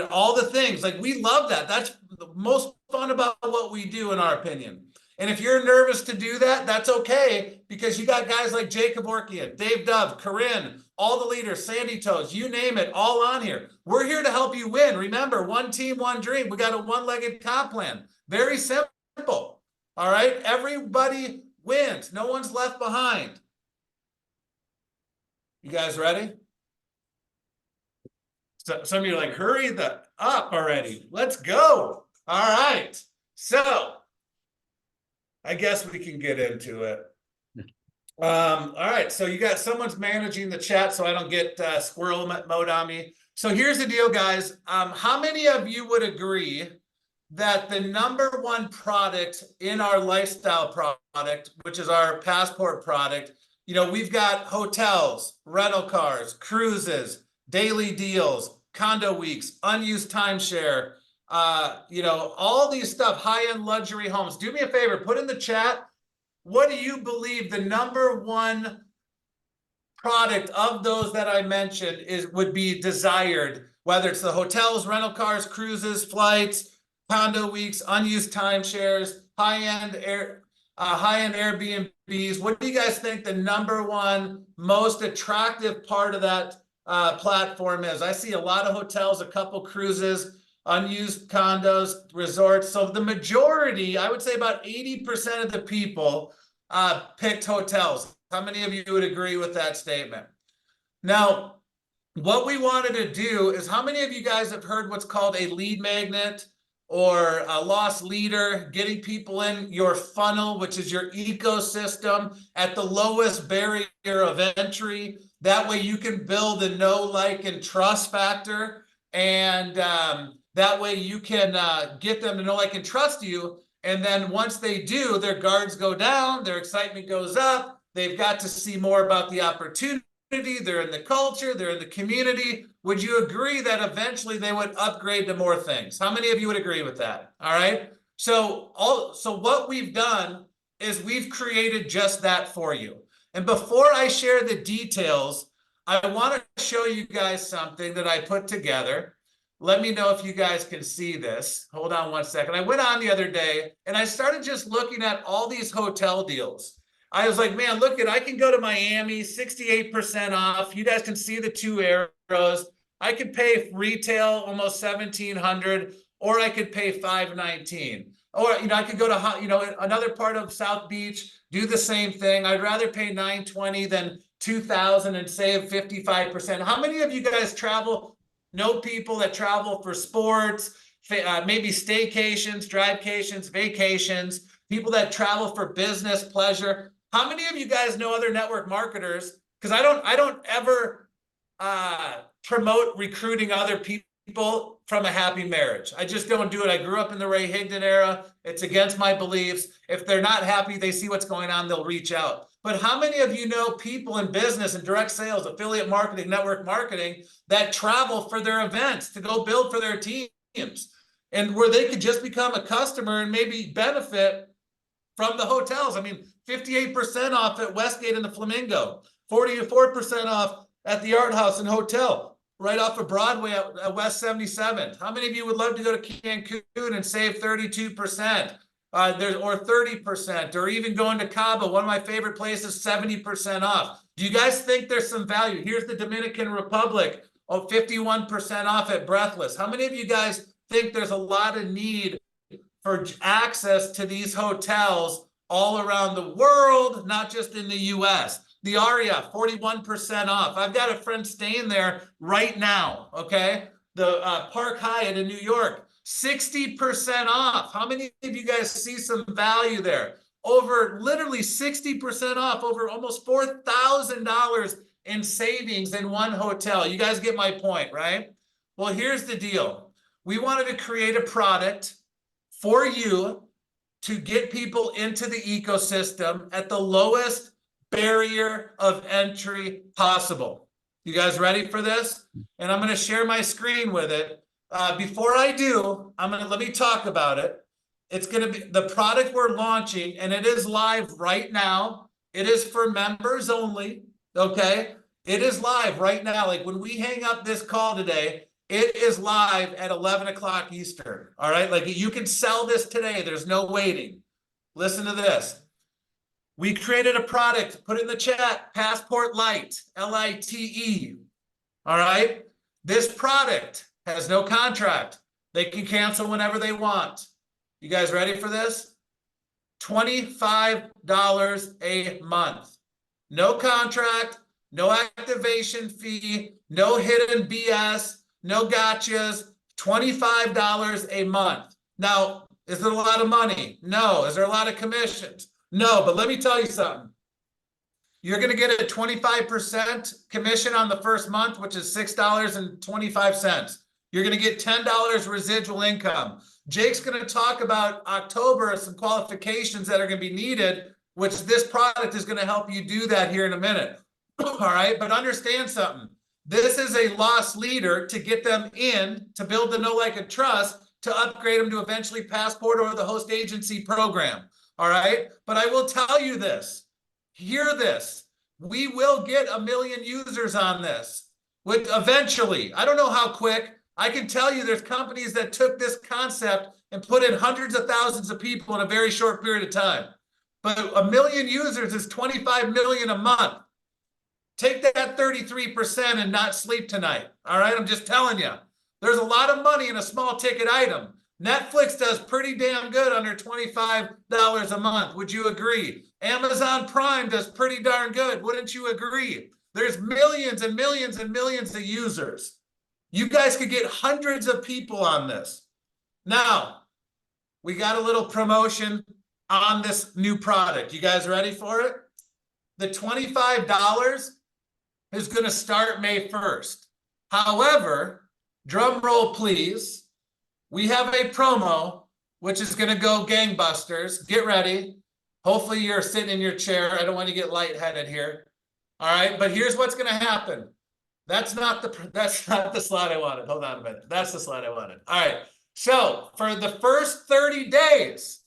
all the things. Like, we love that. That's the most fun about what we do, in our opinion. And if you're nervous to do that, that's okay, because you got guys like Jacob Orkian, Dave Dove, Corinne, all the leaders, Sandy Toes, you name it, all on here. We're here to help you win. Remember, one team, one dream. We got a one-legged comp plan. Very simple. All right? Everybody wins. No one's left behind. You guys ready? So some of you are like, hurry up already. Let's go. All right. So I guess we can get into it. All right, so you got someone's managing the chat so I don't get squirrel mode on me. So here's the deal, guys. How many of you would agree that the #1 product in our lifestyle product, which is our passport product, we've got hotels, rental cars, cruises, daily deals, condo weeks, unused timeshare, all these stuff, high-end luxury homes. Do me a favor, put in the chat, what do you believe the #1 product of those that I mentioned would be desired, whether it's the hotels, rental cars, cruises, flights, condo weeks, unused timeshares, high-end Airbnbs. What do you guys think the #1 most attractive part of that platform is? I see a lot of hotels, a couple cruises, unused condos, resorts. So the majority, I would say about 80% of the people picked hotels. How many of you would agree with that statement? Now, what we wanted to do is, how many of you guys have heard what's called a lead magnet or a lost leader, getting people in your funnel, which is your ecosystem at the lowest barrier of entry? That way you can build a know, like, and trust factor. And that way you can get them to know, like, and trust you. And then once they do, their guards go down, their excitement goes up. They've got to see more about the opportunity. They're in the culture, they're in the community. Would you agree that eventually they would upgrade to more things? How many of you would agree with that? All right. So what we've done is we've created just that for you. And before I share the details, I want to show you guys something that I put together. Let me know if you guys can see this. Hold on one second. I went on the other day and I started just looking at all these hotel deals. I was like, man, look, I can go to Miami, 68% off. You guys can see the 2 arrows. I could pay retail almost $1,700, or I could pay $519. Or, I could go to, another part of South Beach, do the same thing. I'd rather pay $920 than $2,000 and save 55%. How many of you guys know people that travel for sports, maybe staycations, drivecations, vacations, people that travel for business, pleasure? How many of you guys know other network marketers? Because I don't ever promote recruiting other people from a happy marriage. I just don't do it. I grew up in the Ray Higdon era. It's against my beliefs. If they're not happy, they see what's going on, they'll reach out. But how many of you know people in business and direct sales, affiliate marketing, network marketing that travel for their events to go build for their teams, and where they could just become a customer and maybe benefit from the hotels? I mean, 58% off at Westgate and the Flamingo, 44% off at the Art House and Hotel, right off of Broadway at West 77th. How many of you would love to go to Cancun and save 32%? There's or 30%, or even going to Cabo, one of my favorite places, 70% off. Do you guys think there's some value? Here's the Dominican Republic, 51% off at Breathless. How many of you guys think there's a lot of need for access to these hotels all around the world, not just in the US? The Aria, 41% off. I've got a friend staying there right now, okay? The Park Hyatt in New York, 60% off. How many of you guys see some value there? Over literally 60% off, over almost $4,000 in savings in one hotel. You guys get my point, right? Well, here's the deal. We wanted to create a product for you to get people into the ecosystem at the lowest barrier of entry possible. You guys ready for this? And I'm going to share my screen with it. Before I do, let me talk about it. It's going to be the product we're launching, and it is live right now. It is for members only. Okay, it is live right now. Like when we hang up this call today, it is live at 11 o'clock Eastern. All right, like you can sell this today. There's no waiting. Listen to this. We created a product, put it in the chat, Passport Lite, L-I-T-E. All right. This product has no contract. They can cancel whenever they want. You guys ready for this? $25 a month. No contract, no activation fee, no hidden BS, no gotchas, $25 a month. Now, is there a lot of money? No. Is there a lot of commissions? No, but let me tell you something. You're going to get a 25% commission on the first month, which is $6.25. You're going to get $10 residual income. Jake's going to talk about October, some qualifications that are going to be needed, which this product is going to help you do that here in a minute. All right, but understand something. This is a loss leader to get them in, to build the know, like, and trust, to upgrade them to eventually Passport or the host agency program. All right, but I will tell you this. Hear this. We will get 1 million users on this with eventually. I don't know how quick. I can tell you there's companies that took this concept and put in hundreds of thousands of people in a very short period of time. But 1 million users is 25 million a month. Take that 33% and not sleep tonight. All right, I'm just telling you. There's a lot of money in a small ticket item. Netflix does pretty damn good under $25 a month. Would you agree? Amazon Prime does pretty darn good. Wouldn't you agree? There's millions and millions and millions of users. You guys could get hundreds of people on this. Now, we got a little promotion on this new product. You guys ready for it? The $25 is going to start May 1st. However, drum roll please. We have a promo, which is going to go gangbusters. Get ready. Hopefully you're sitting in your chair. I don't want to get lightheaded here. All right, but here's what's going to happen. That's not the slide I wanted. Hold on a minute. That's the slide I wanted. All right. So for the first 30 days,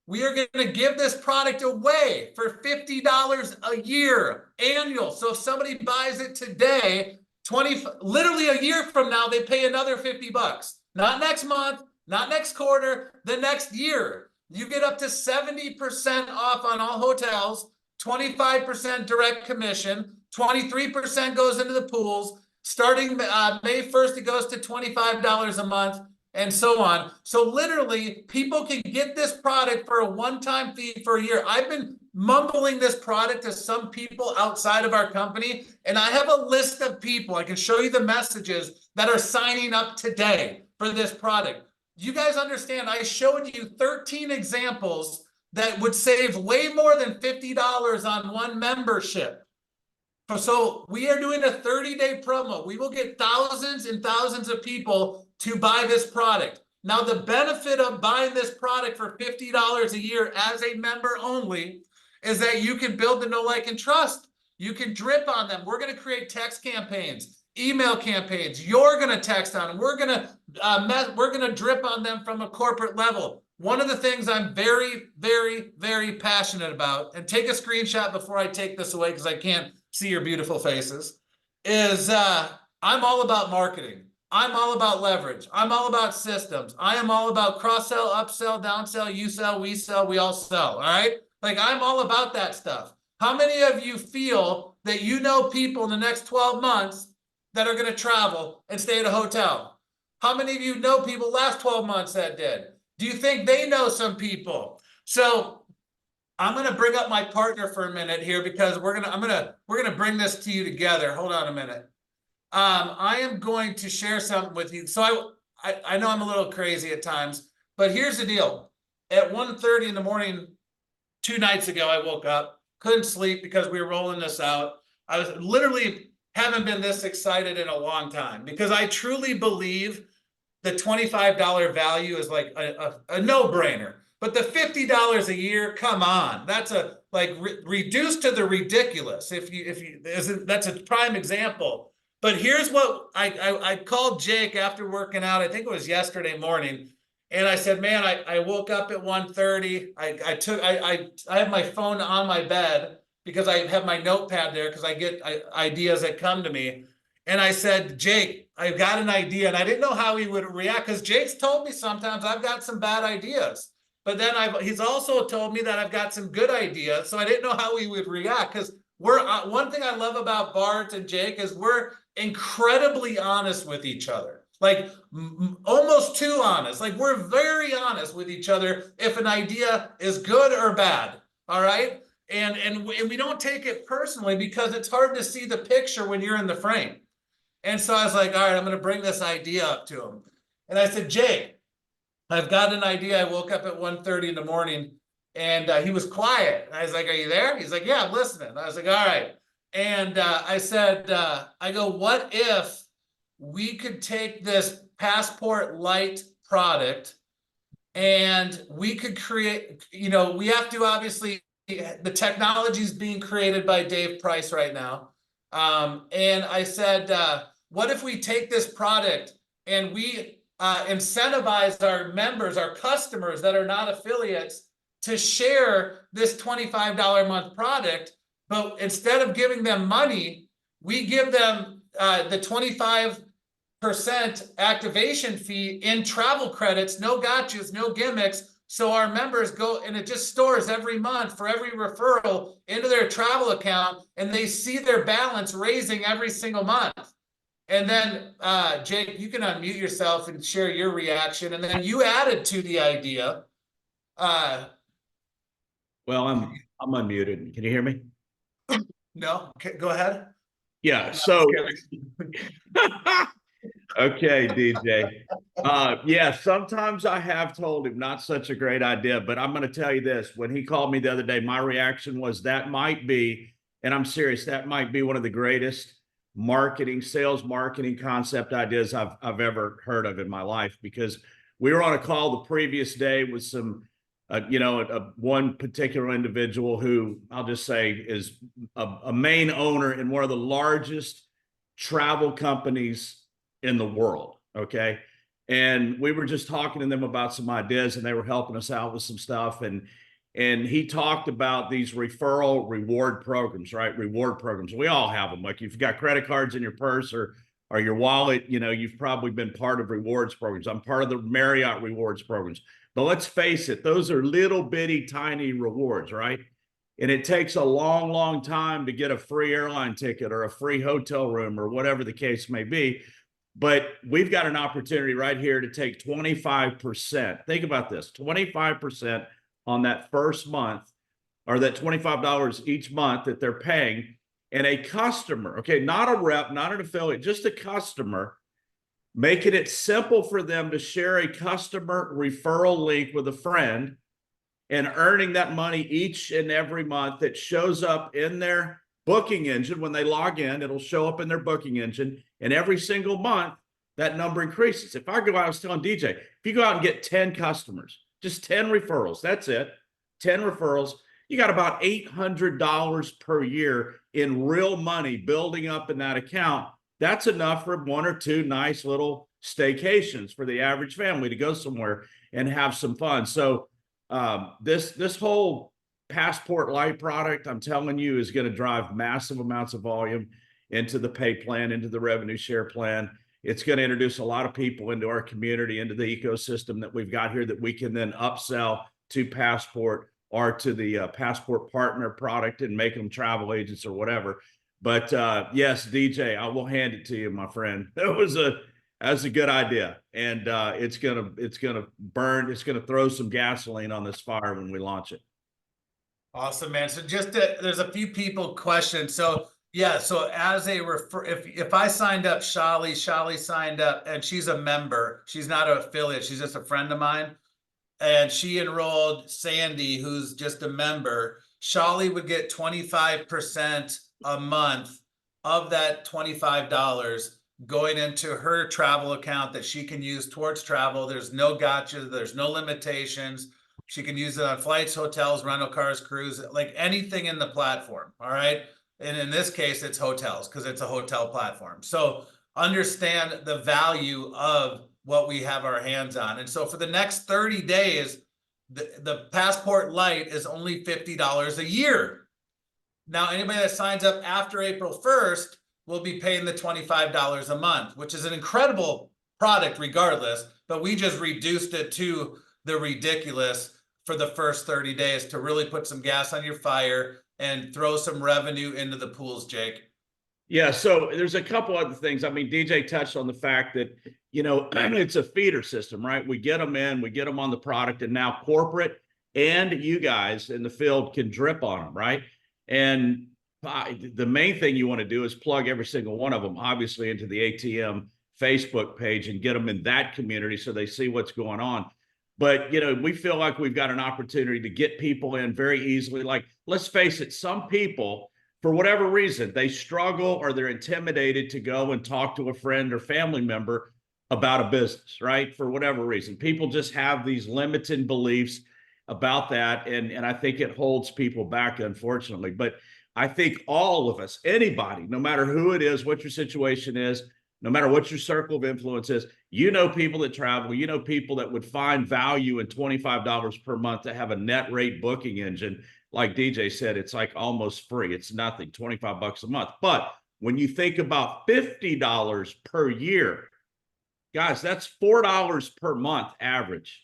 we are going to give this product away for $50 a year annual. So if somebody buys it today, literally a year from now, they pay another $50. Not next month, not next quarter, the next year. You get up to 70% off on all hotels, 25% direct commission, 23% goes into the pools. Starting May 1st, it goes to $25 a month, and so on. So literally, people can get this product for a one-time fee for a year. I've been mumbling this product to some people outside of our company, and I have a list of people, I can show you the messages, that are signing up today for this product. You guys understand, I showed you 13 examples that would save way more than $50 on one membership. So we are doing a 30-day promo. We will get thousands and thousands of people to buy this product. Now, the benefit of buying this product for $50 a year as a member only is that you can build the know, like, and trust. You can drip on them. We're going to create text campaigns, email campaigns. You're going to text on them. We're going to drip on them from a corporate level. One of the things I'm very, very, very passionate about, and take a screenshot before I take this away because I can't see your beautiful faces, is I'm all about marketing. I'm all about leverage. I'm all about systems. I am all about cross-sell, upsell, downsell, you sell, we all sell, all right? Like, I'm all about that stuff. How many of you feel that you know people in the next 12 months that are going to travel and stay at a hotel? How many of you know people last 12 months that did? Do you think they know some people? So I'm going to bring up my partner for a minute here because we're going to bring this to you together. Hold on a minute. I am going to share something with you. So I know I'm a little crazy at times, but here's the deal. At 1:30 in the morning, 2 nights ago, I woke up, couldn't sleep because we were rolling this out. I was literally haven't been this excited in a long time because I truly believe the $25 value is like a no-brainer. But the $50 a year, come on, that's a like reduced to the ridiculous. If you that's a prime example. But here's what I called Jake after working out. I think it was yesterday morning, and I said, "Man, I woke up at 1:30. I have my phone on my bed because I have my notepad there because I get ideas that come to me." And I said, "Jake, I've got an idea," and I didn't know how he would react because Jake's told me sometimes I've got some bad ideas, but then he's also told me that I've got some good ideas, so I didn't know how he would react because we're one thing I love about Bart and Jake is we're incredibly honest with each other, like almost too honest. Like we're very honest with each other if an idea is good or bad. All right. And we don't take it personally because it's hard to see the picture when you're in the frame. And so I was like, all right, I'm going to bring this idea up to him. And I said, Jake, I've got an idea. I woke up at 1:30 in the morning and he was quiet. I was like, are you there? He's like, yeah, I'm listening. I was like, all right. And I said, I go, what if we could take this PASSPORT LITE product and we could create, we have to obviously, the technology is being created by Dave Price right now. And I said, what if we take this product and we incentivize our members, our customers that are not affiliates to share this $25 a month product, but instead of giving them money, we give them the 25% activation fee in travel credits, no gotchas, no gimmicks. So our members go and it just stores every month for every referral into their travel account and they see their balance raising every single month. And then Jake, you can unmute yourself and share your reaction. And then you added to the idea. Well, I'm unmuted. Can you hear me? No, okay, go ahead. Yeah. So, okay, DJ. Yeah, sometimes I have told him not such a great idea, but I'm going to tell you this. When he called me the other day, my reaction was that might be, and I'm serious, that might be one of the greatest sales marketing concept ideas I've ever heard of in my life, because we were on a call the previous day with some one particular individual who I'll just say is a main owner in one of the largest travel companies in the world. Okay. And we were just talking to them about some ideas and they were helping us out with some stuff. And he talked about these referral reward programs, right? Reward programs. We all have them. Like if you've got credit cards in your purse or your wallet, you've probably been part of rewards programs. I'm part of the Marriott rewards programs. But let's face it, those are little bitty tiny rewards, right? And it takes a long, long time to get a free airline ticket or a free hotel room or whatever the case may be. But we've got an opportunity right here to take 25%. Think about this, 25% on that first month, or that $25 each month that they're paying. And a customer, okay, not a rep, not an affiliate, just a customer, making it simple for them to share a customer referral link with a friend and earning that money each and every month that shows up in their booking engine. When they log in, it'll show up in their booking engine. And every single month, that number increases. If I go out, I was telling DJ, if you go out and get 10 customers, just 10 referrals, that's it, 10 referrals, you got about $800 per year in real money building up in that account. That's enough for one or two nice little staycations for the average family to go somewhere and have some fun. So this whole PASSPORT LITE product, I'm telling you, is going to drive massive amounts of volume into the pay plan, into the revenue share plan. It's going to introduce a lot of people into our community, into the ecosystem that we've got here that we can then upsell to Passport or to the Passport partner product and make them travel agents or whatever. But yes, DJ, I will hand it to you, my friend. That's a good idea, and it's gonna burn. It's gonna throw some gasoline on this fire when we launch it. Awesome, man. So there's a few people questioned. So yeah, so as a if I signed up Shali signed up, and she's a member. She's not an affiliate. She's just a friend of mine, and she enrolled Sandy, who's just a member. Shali would get 25% a month of that $25 going into her travel account that she can use towards travel. There's no gotcha. There's no limitations. She can use it on flights, hotels, rental cars, cruise, like anything in the platform. All right. And in this case, it's hotels because it's a hotel platform. So understand the value of what we have our hands on. And so for the next 30 days, the Passport Lite is only $50 a year. Now, anybody that signs up after April 1st will be paying the $25 a month, which is an incredible product regardless, but we just reduced it to the ridiculous for the first 30 days to really put some gas on your fire and throw some revenue into the pools, Jake. Yeah, so there's a couple other things. I mean, DJ touched on the fact that, you know, it's a feeder system, right? We get them in, we get them on the product, and now corporate and you guys in the field can drip on them, right? And the main thing you want to do is plug every single one of them, obviously, into the ATM Facebook page and get them in that community so they see what's going on. But, you know, we feel like we've got an opportunity to get people in very easily. Like, let's face it, some people, for whatever reason, they struggle or they're intimidated to go and talk to a friend or family member about a business, right? For whatever reason, people just have these limiting beliefs about that. And I think it holds people back, unfortunately. But I think all of us, anybody, no matter who it is, what your situation is, no matter what your circle of influence is, you know people that travel, you know people that would find value in $25 per month to have a net rate booking engine. Like DJ said, it's like almost free. It's nothing, 25 bucks a month. But when you think about $50 per year, guys, that's $4 per month average.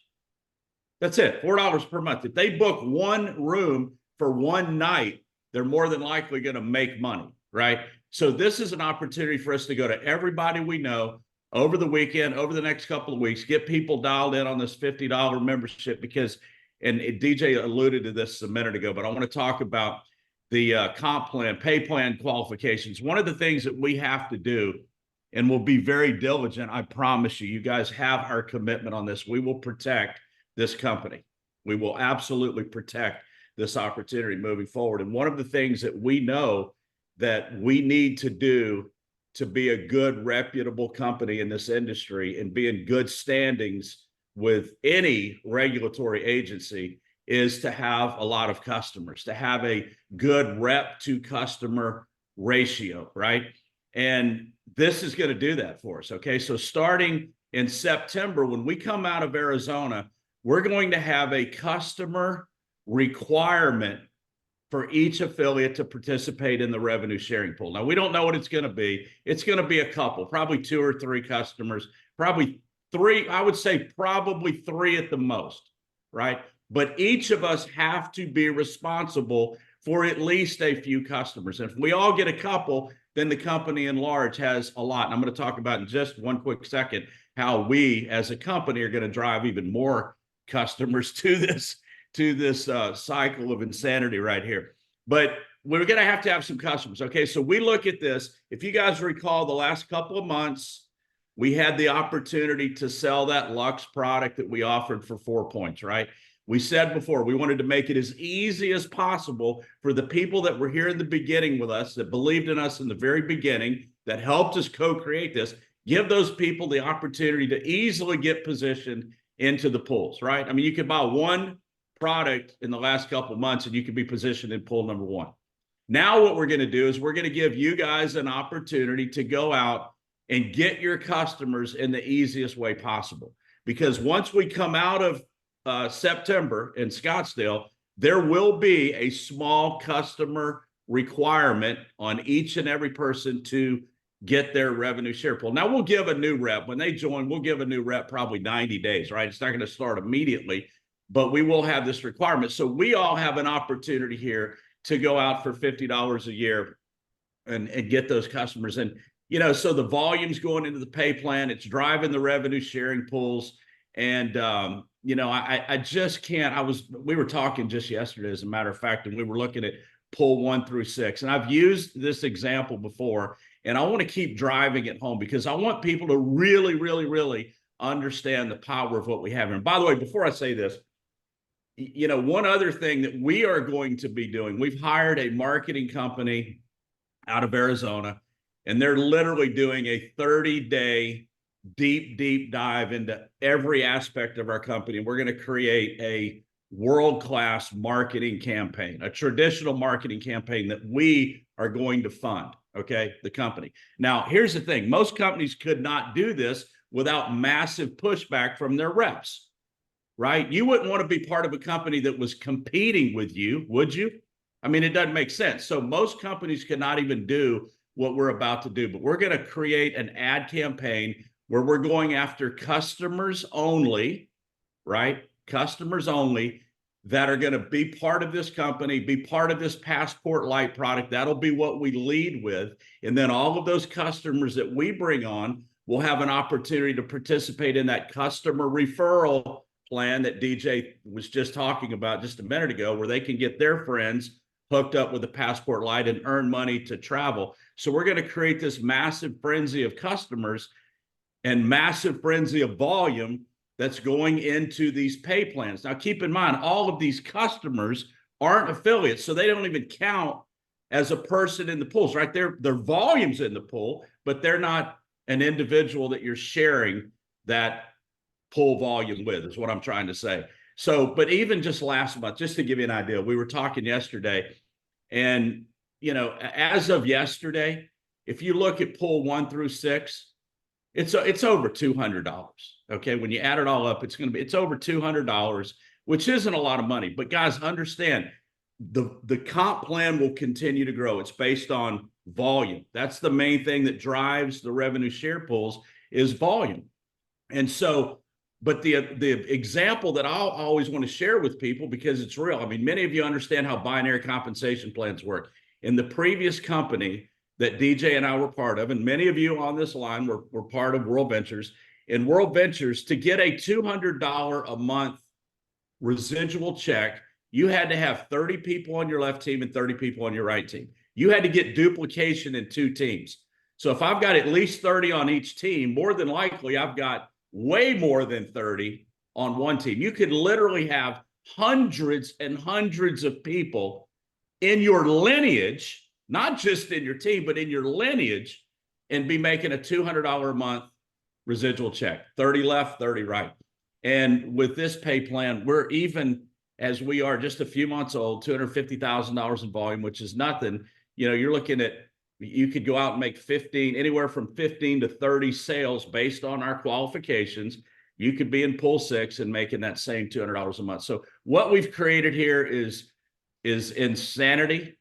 That's it, $4 per month. If they book one room for one night, they're more than likely going to make money, right? So this is an opportunity for us to go to everybody we know over the weekend, over the next couple of weeks, get people dialed in on this $50 membership because, and DJ alluded to this a minute ago, but I want to talk about the comp plan, pay plan qualifications. One of the things that we have to do, and we'll be very diligent, I promise you, you guys have our commitment on this. We will protect this company. We will absolutely protect this opportunity moving forward. And one of the things that we know that we need to do to be a good, reputable company in this industry and be in good standings with any regulatory agency is to have a lot of customers, to have a good rep to customer ratio, right? And this is going to do that for us, okay? So starting in September, when we come out of Arizona, we're going to have a customer requirement for each affiliate to participate in the revenue sharing pool. Now, we don't know what it's going to be. It's going to be a couple, probably 2 or 3 customers, probably 3, I would say probably 3 at the most, right? But each of us have to be responsible for at least a few customers. And if we all get a couple, then the company in large has a lot. And I'm going to talk about in just one quick second how we as a company are going to drive even more customers to this cycle of insanity right here. But we're going to have some customers. Okay, so we look at this. If you guys recall, the last couple of months, we had the opportunity to sell that Lux product that we offered for 4 points, right? We said before, we wanted to make it as easy as possible for the people that were here in the beginning with us, that believed in us in the very beginning, that helped us co-create this, give those people the opportunity to easily get positioned into the pools, right? I mean, you could buy one product in the last couple of months and you could be positioned in pool number 1. Now what we're going to do is we're going to give you guys an opportunity to go out and get your customers in the easiest way possible. Because once we come out of September in Scottsdale, there will be a small customer requirement on each and every person to get their revenue share pool. Now we'll give a new rep when they join, we'll give a new rep probably 90 days, right? It's not going to start immediately, but we will have this requirement. So we all have an opportunity here to go out for $50 a year and get those customers. And, you know, so the volume's going into the pay plan, it's driving the revenue sharing pools. And, you know, I just can't, we were talking just yesterday, as a matter of fact, and we were looking at pool 1 through 6. And I've used this example before, and I want to keep driving it home because I want people to really, really, really understand the power of what we have. And by the way, before I say this, you know, one other thing that we are going to be doing, we've hired a marketing company out of Arizona, and they're literally doing a 30-day deep dive into every aspect of our company. And we're going to create a world-class marketing campaign, a traditional marketing campaign that we are going to fund, okay, the company. Now, here's the thing. Most companies could not do this without massive pushback from their reps, right? You wouldn't want to be part of a company that was competing with you, would you? I mean, it doesn't make sense. So most companies cannot even do what we're about to do, but we're going to create an ad campaign where we're going after customers only, right? Customers only that are going to be part of this company, be part of this PASSPORT LITE product. That'll be what we lead with. And then all of those customers that we bring on will have an opportunity to participate in that customer referral plan that DJ was just talking about just a minute ago, where they can get their friends hooked up with the PASSPORT LITE and earn money to travel. So we're going to create this massive frenzy of customers and massive frenzy of volume that's going into these pay plans. Now, keep in mind, all of these customers aren't affiliates, so they don't even count as a person in the pools, right? Their volume's in the pool, but they're not an individual that you're sharing that pool volume with, is what I'm trying to say. So, but even just last month, just to give you an idea, we were talking yesterday, and, you know, as of yesterday, if you look at pool 1 through 6, it's over $200. Okay, when you add it all up, it's over $200, which isn't a lot of money. But guys, understand the comp plan will continue to grow. It's based on volume. That's the main thing that drives the revenue share pools, is volume. And so, but the example that I'll always want to share with people, because it's real. I mean, many of you understand how binary compensation plans work. In the previous company that DJ and I were part of, and many of you on this line were part of World Ventures. In World Ventures, to get a $200 a month residual check, you had to have 30 people on your left team and 30 people on your right team. You had to get duplication in 2 teams. So if I've got at least 30 on each team, more than likely I've got way more than 30 on one team. You could literally have hundreds and hundreds of people in your lineage, not just in your team, but in your lineage, and be making a $200 a month residual check. 30 left, 30 right. And with this pay plan, we're even, as we are just a few months old, $250,000 in volume, which is nothing. You know, you're looking at, you could go out and make anywhere from 15 to 30 sales based on our qualifications. You could be in pool 6 and making that same $200 a month. So what we've created here is insanity.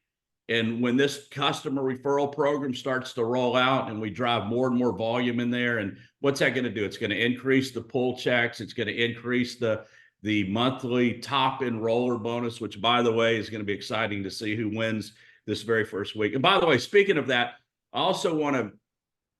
And when this customer referral program starts to roll out and we drive more and more volume in there, and what's that going to do? It's going to increase the pool checks. It's going to increase the monthly top enroller bonus, which, by the way, is going to be exciting to see who wins this very first week. And by the way, speaking of that, I also want to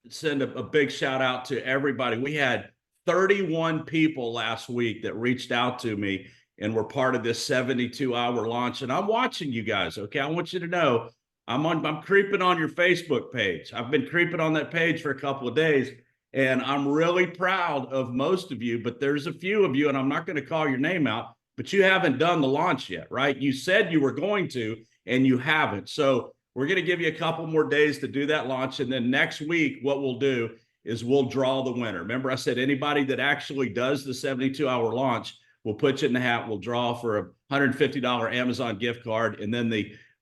send a big shout out to everybody. We had 31 people last week that reached out to me and we're part of this 72-hour launch. And I'm watching you guys, okay? I want you to know I'm creeping on your Facebook page. I've been creeping on that page for a couple of days, and I'm really proud of most of you, but there's a few of you, and I'm not going to call your name out, but you haven't done the launch yet, right? You said you were going to, and you haven't. So we're going to give you a couple more days to do that launch. And then next week, what we'll do is we'll draw the winner. Remember, I said anybody that actually does the 72-hour launch, we'll put you in the hat. We'll draw for a $150 Amazon gift card. And then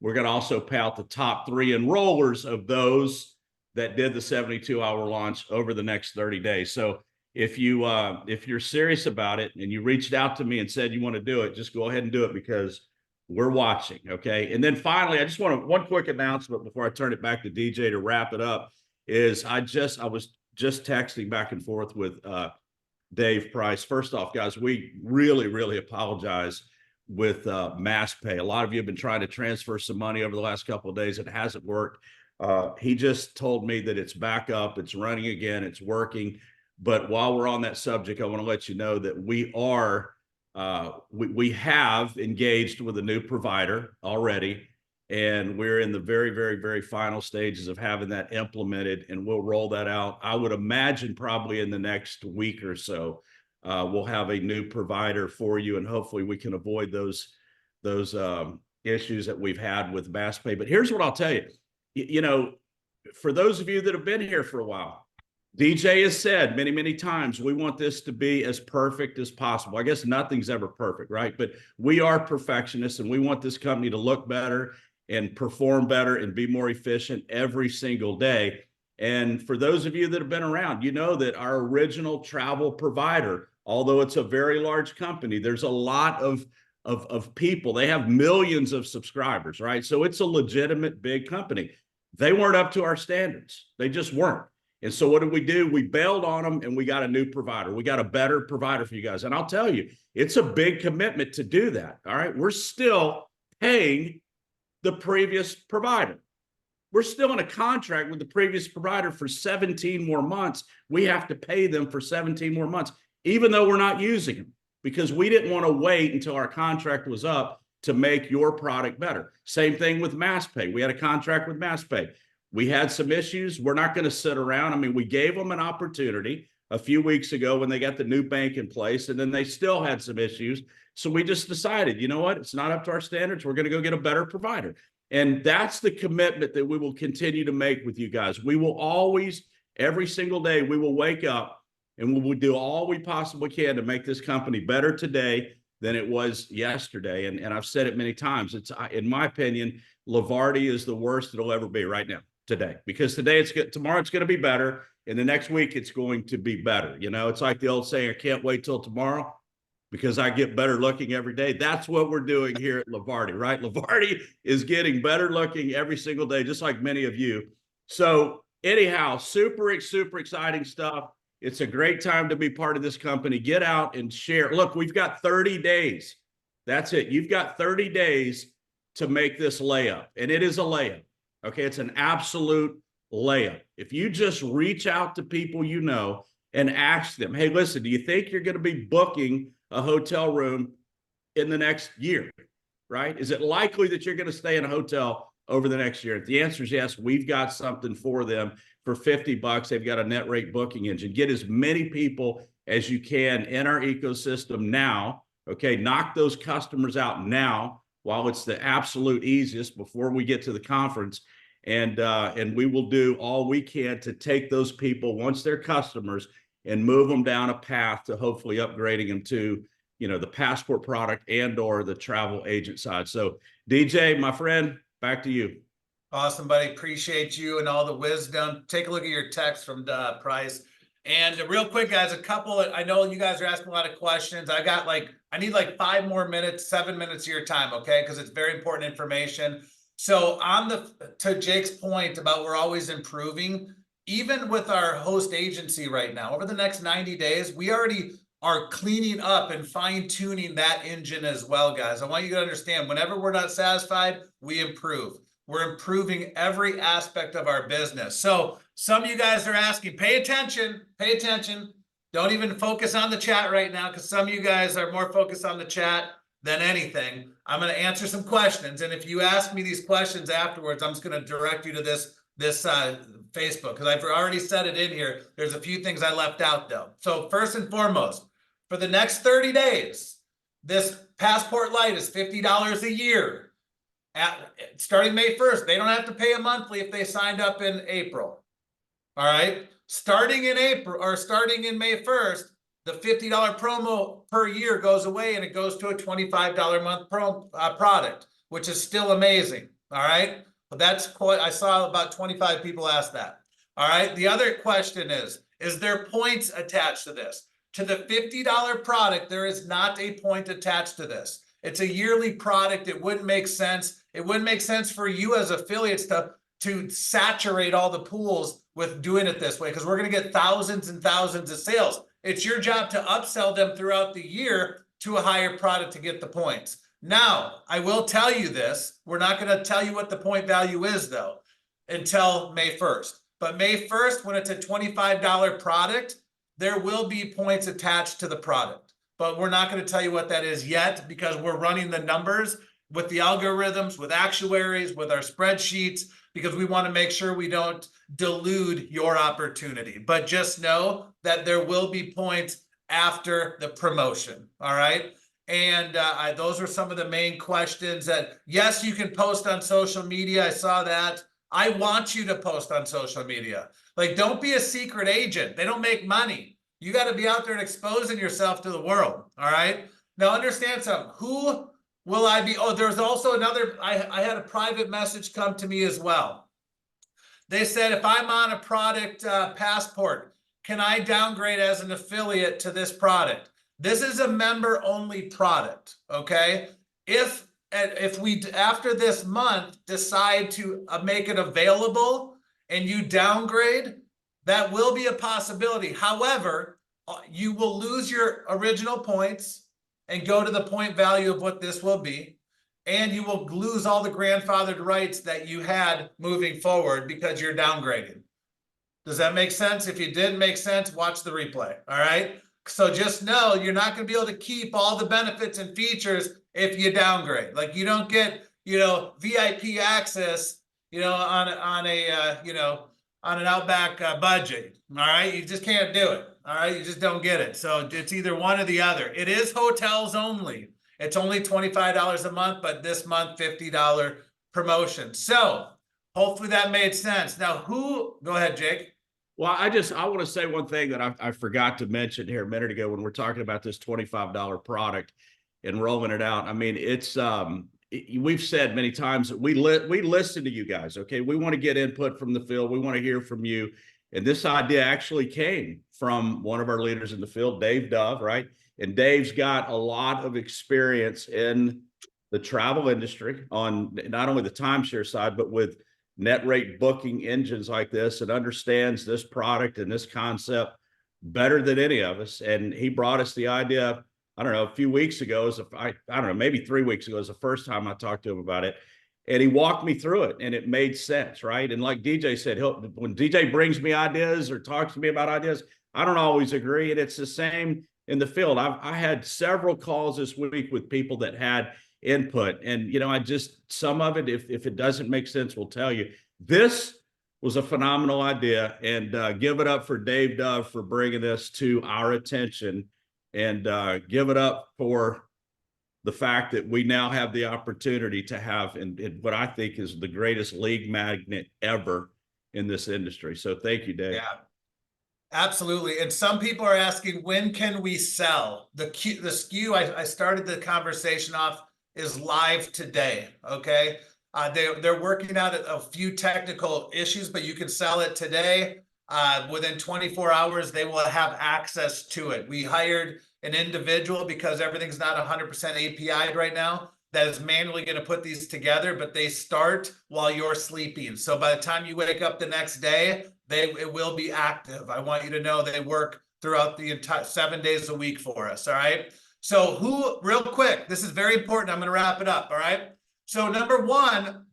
we're going to also pay out the top 3 enrollers of those that did the 72-hour launch over the next 30 days. So if you're serious about it and you reached out to me and said you want to do it, just go ahead and do it, because we're watching. Okay. And then finally, I just want one quick announcement before I turn it back to DJ to wrap it up. is I was just texting back and forth with Dave Price. First off, guys, we really apologize with MassPay. A lot of you have been trying to transfer some money over the last couple of days. It hasn't worked. He just told me that it's back up, it's running again, it's working. But while we're on that subject, I want to let you know that we have engaged with a new provider already, and we're in the very final stages of having that implemented, and we'll roll that out. I would imagine probably in the next week or so, we'll have a new provider for you, and hopefully we can avoid those issues that we've had with MassPay. But here's what I'll tell you. You know, for those of you that have been here for a while, DJ has said many times, we want this to be as perfect as possible. I guess nothing's ever perfect, right? But we are perfectionists, and we want this company to look better and perform better and be more efficient every single day. And for those of you that have been around, you know that our original travel provider, although it's a very large company, there's a lot of people. They have millions of subscribers, right? So it's a legitimate big company. They weren't up to our standards. They just weren't. And so what did we do? We bailed on them, and we got a new provider. We got a better provider for you guys. And I'll tell you, it's a big commitment to do that. All right. We're still paying the previous provider. We're still in a contract with the previous provider for 17 more months. We have to pay them for 17 more months, even though we're not using them, because we didn't want to wait until our contract was up to make your product better. Same thing with MassPay. We had a contract with MassPay. We had some issues. We're not going to sit around. I mean, we gave them an opportunity a few weeks ago when they got the new bank in place, and then they still had some issues. So we just decided, you know what? It's not up to our standards. We're going to go get a better provider. And that's the commitment that we will continue to make with you guys. We will always, every single day, we will wake up and we will do all we possibly can to make this company better today than it was yesterday. And I've said it many times. It's, in my opinion, Levarti is the worst it'll ever be right now, today, because today it's good. Tomorrow it's going to be better. And the next week it's going to be better. You know, it's like the old saying, I can't wait till tomorrow because I get better looking every day. That's what we're doing here at Levarti, right? Levarti is getting better looking every single day, just like many of you. So anyhow, super exciting stuff. It's a great time to be part of this company. Get out and share. Look, we've got 30 days. That's it. You've got 30 days to make this layup, and it is a layup. Okay, it's an absolute layup. If you just reach out to people you know and ask them, hey, listen, do you think you're going to be booking a hotel room in the next year, right? Is it likely that you're going to stay in a hotel over the next year? If the answer is yes, we've got something for them for $50. They've got a net rate booking engine. Get as many people as you can in our ecosystem now. Okay, knock those customers out now while it's the absolute easiest before we get to the conference. And we will do all we can to take those people once they're customers and move them down a path to hopefully upgrading them to, you know, the Passport product and or the travel agent side. So DJ, my friend, back to you. Awesome, buddy. Appreciate you and all the wisdom. Take a look at your text from Price. And real quick, guys, I know you guys are asking a lot of questions. I need like 5 more minutes, 7 minutes of your time, okay? Because it's very important information. So to Jake's point about we're always improving, even with our host agency right now, over the next 90 days, we already are cleaning up and fine tuning that engine as well, guys. I want you to understand, whenever we're not satisfied, we improve. We're improving every aspect of our business. So some of you guys are asking, pay attention. Don't even focus on the chat right now, because some of you guys are more focused on the chat than anything. I'm going to answer some questions. And if you ask me these questions afterwards, I'm just going to direct you to this Facebook, because I've already said it in here. There's a few things I left out though. So first and foremost, for the next 30 days, this Passport Lite is $50 a year. Starting May 1st, they don't have to pay a monthly if they signed up in April. All right. Starting in April or starting in May 1st, the $50 promo per year goes away and it goes to a $25 a month product, which is still amazing. All right. But that's quite, I saw about 25 people ask that. All right. The other question is there points attached to this? To the $50 product, there is not a point attached to this. It's a yearly product. It wouldn't make sense. It wouldn't make sense for you as affiliates to to saturate all the pools with doing it this way, because we're going to get thousands and thousands of sales. It's your job to upsell them throughout the year to a higher product to get the points. Now, I will tell you this. We're not going to tell you what the point value is, though, until May 1st. But May 1st, when it's a $25 product, there will be points attached to the product. But we're not going to tell you what that is yet, because we're running the numbers with the algorithms, with actuaries, with our spreadsheets, because we want to make sure we don't delude your opportunity. But just know that there will be points after the promotion. All right. And those are some of the main questions. That, yes, you can post on social media. I saw that. I want you to post on social media. Like, don't be a secret agent. They don't make money. You got to be out there and exposing yourself to the world. All right. Now, understand something. Who will I be? Oh, there's also another. I had a private message come to me as well. They said, if I'm on a product Passport, can I downgrade as an affiliate to this product? This is a member-only product, okay? If we, after this month, decide to make it available and you downgrade, that will be a possibility. However, you will lose your original points and go to the point value of what this will be, and you will lose all the grandfathered rights that you had moving forward because you're downgrading. Does that make sense? If it didn't make sense, watch the replay, all right? So just know you're not going to be able to keep all the benefits and features if you downgrade. Like, you don't get, VIP access, on an Outback budget. All right, you just can't do it. All right, you just don't get it. So it's either one or the other. It is hotels only. It's only $25 a month, but this month $50 promotion. So hopefully that made sense. Now, go ahead, Jake. Well, I want to say one thing that I forgot to mention here a minute ago when we're talking about this $25 product and rolling it out. I mean, it's we've said many times that we listen to you guys. Okay, we want to get input from the field. We want to hear from you. And this idea actually came from one of our leaders in the field, Dave Dove, right? And Dave's got a lot of experience in the travel industry on not only the timeshare side, but with net rate booking engines like this, and understands this product and this concept better than any of us. And he brought us the idea, I don't know, a few weeks ago, I don't know, maybe 3 weeks ago is the first time I talked to him about it. And he walked me through it and it made sense, right? And like DJ said, when DJ brings me ideas or talks to me about ideas, I don't always agree. And it's the same in the field. I had several calls this week with people that had input, and some of it, if it doesn't make sense, we'll tell you. This was a phenomenal idea, and give it up for Dave Dove for bringing this to our attention, and give it up for the fact that we now have the opportunity to have in what I think is the greatest league magnet ever in this industry. So thank you, Dave. Yeah, absolutely. And some people are asking, when can we sell? The SKU I started the conversation off is live today. Okay. They're working out a few technical issues, but you can sell it today. Within 24 hours, they will have access to it. We hired an individual, because everything's not 100% API'd right now, that is manually going to put these together, but they start while you're sleeping. So by the time you wake up the next day, it will be active. I want you to know they work throughout the entire 7 days a week for us. All right. So real quick, this is very important. I'm going to wrap it up. All right. So number one,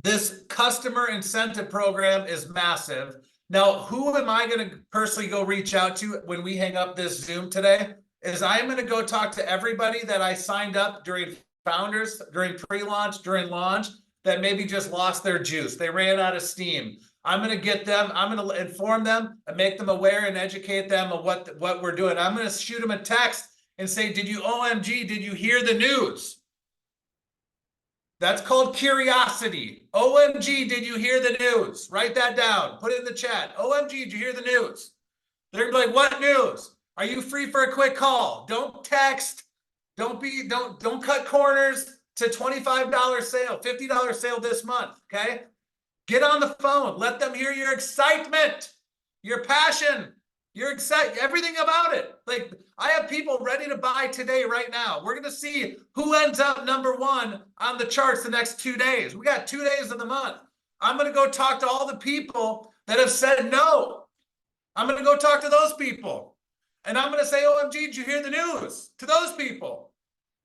this customer incentive program is massive. Now, who am I going to personally go reach out to when we hang up this Zoom today? Is I'm going to go talk to everybody that I signed up during founders, during pre-launch, during launch, that maybe just lost their juice. They ran out of steam. I'm going to get them. I'm going to inform them and make them aware and educate them of what we're doing. I'm going to shoot them a text and say, did you hear the news? That's called curiosity. OMG, did you hear the news? Write that down. Put it in the chat. OMG, did you hear the news? They're gonna be like, what news? Are you free for a quick call? Don't text. Don't cut corners to $25 sale, $50 sale this month, okay? Get on the phone. Let them hear your excitement, your passion, your everything about it. Like, I have people ready to buy today, right now. We're going to see who ends up number one on the charts the next 2 days. We got 2 days of the month. I'm going to go talk to all the people that have said no. I'm going to go talk to those people. And I'm going to say, OMG, did you hear the news? To those people.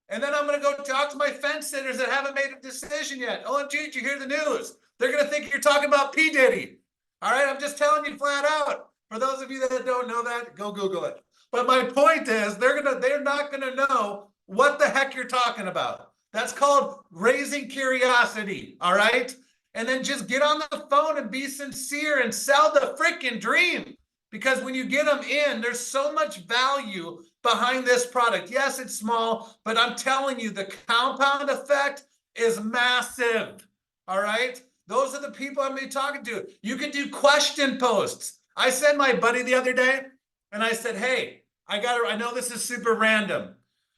And then I'm going to go talk to my fence sitters that haven't made a decision yet. OMG, did you hear the news? They're going to think you're talking about P. Diddy. All right, I'm just telling you flat out. For those of you that don't know that, go Google it. But my point is, they're not going to know what the heck you're talking about. That's called raising curiosity, all right? And then just get on the phone and be sincere and sell the freaking dream. Because when you get them in, there's so much value behind this product. Yes, it's small, but I'm telling you, the compound effect is massive, all right? Those are the people I'm going to be talking to. You can do question posts. I sent my buddy the other day, and I said, hey, I know this is super random.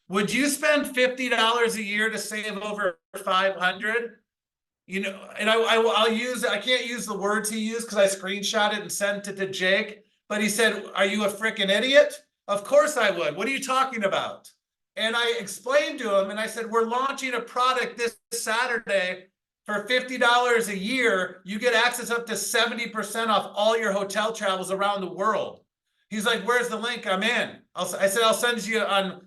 Would you spend $50 a year to save over $500? You know, and I can't use the words he used because I screenshot it and sent it to Jake. But he said, are you a freaking idiot? Of course I would. What are you talking about? And I explained to him, and I said, we're launching a product this Saturday for $50 a year. You get access up to 70% off all your hotel travels around the world. He's like, where's the link? I'm in. I said, I'll send you on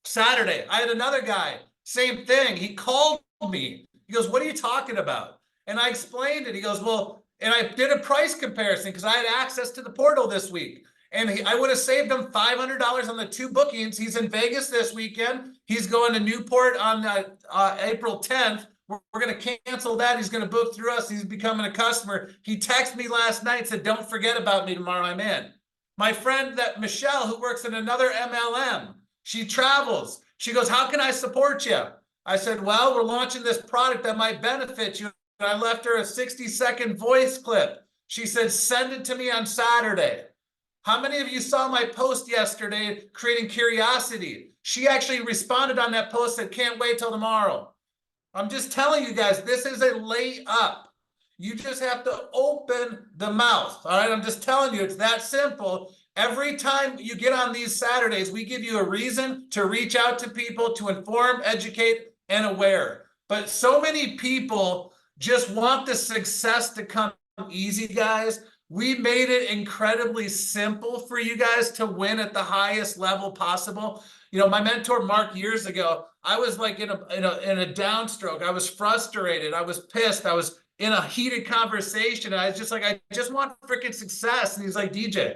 Saturday. I had another guy, same thing. He called me. He goes, what are you talking about? And I explained it. He goes, well, and I did a price comparison because I had access to the portal this week. And I would have saved him $500 on the 2 bookings. He's in Vegas this weekend. He's going to Newport on April 10th. We're going to cancel that. He's going to book through us. He's becoming a customer. He texted me last night, said, don't forget about me tomorrow. I'm in. My friend, that Michelle, who works in another MLM, she travels. She goes, how can I support you? I said, well, we're launching this product that might benefit you. And I left her a 60-second voice clip. She said, send it to me on Saturday. How many of you saw my post yesterday, creating curiosity? She actually responded on that post, said, can't wait till tomorrow. I'm just telling you guys, this is a layup. You just have to open the mouth. All right, I'm just telling you, it's that simple. Every time you get on these Saturdays, we give you a reason to reach out to people, to inform, educate, and aware. But so many people just want the success to come easy, guys. We made it incredibly simple for you guys to win at the highest level possible. You know, my mentor, Mark, years ago, I was like in a downstroke. I was frustrated. I was pissed. I was in a heated conversation. And I was just like, I just want freaking success. And he's like, DJ,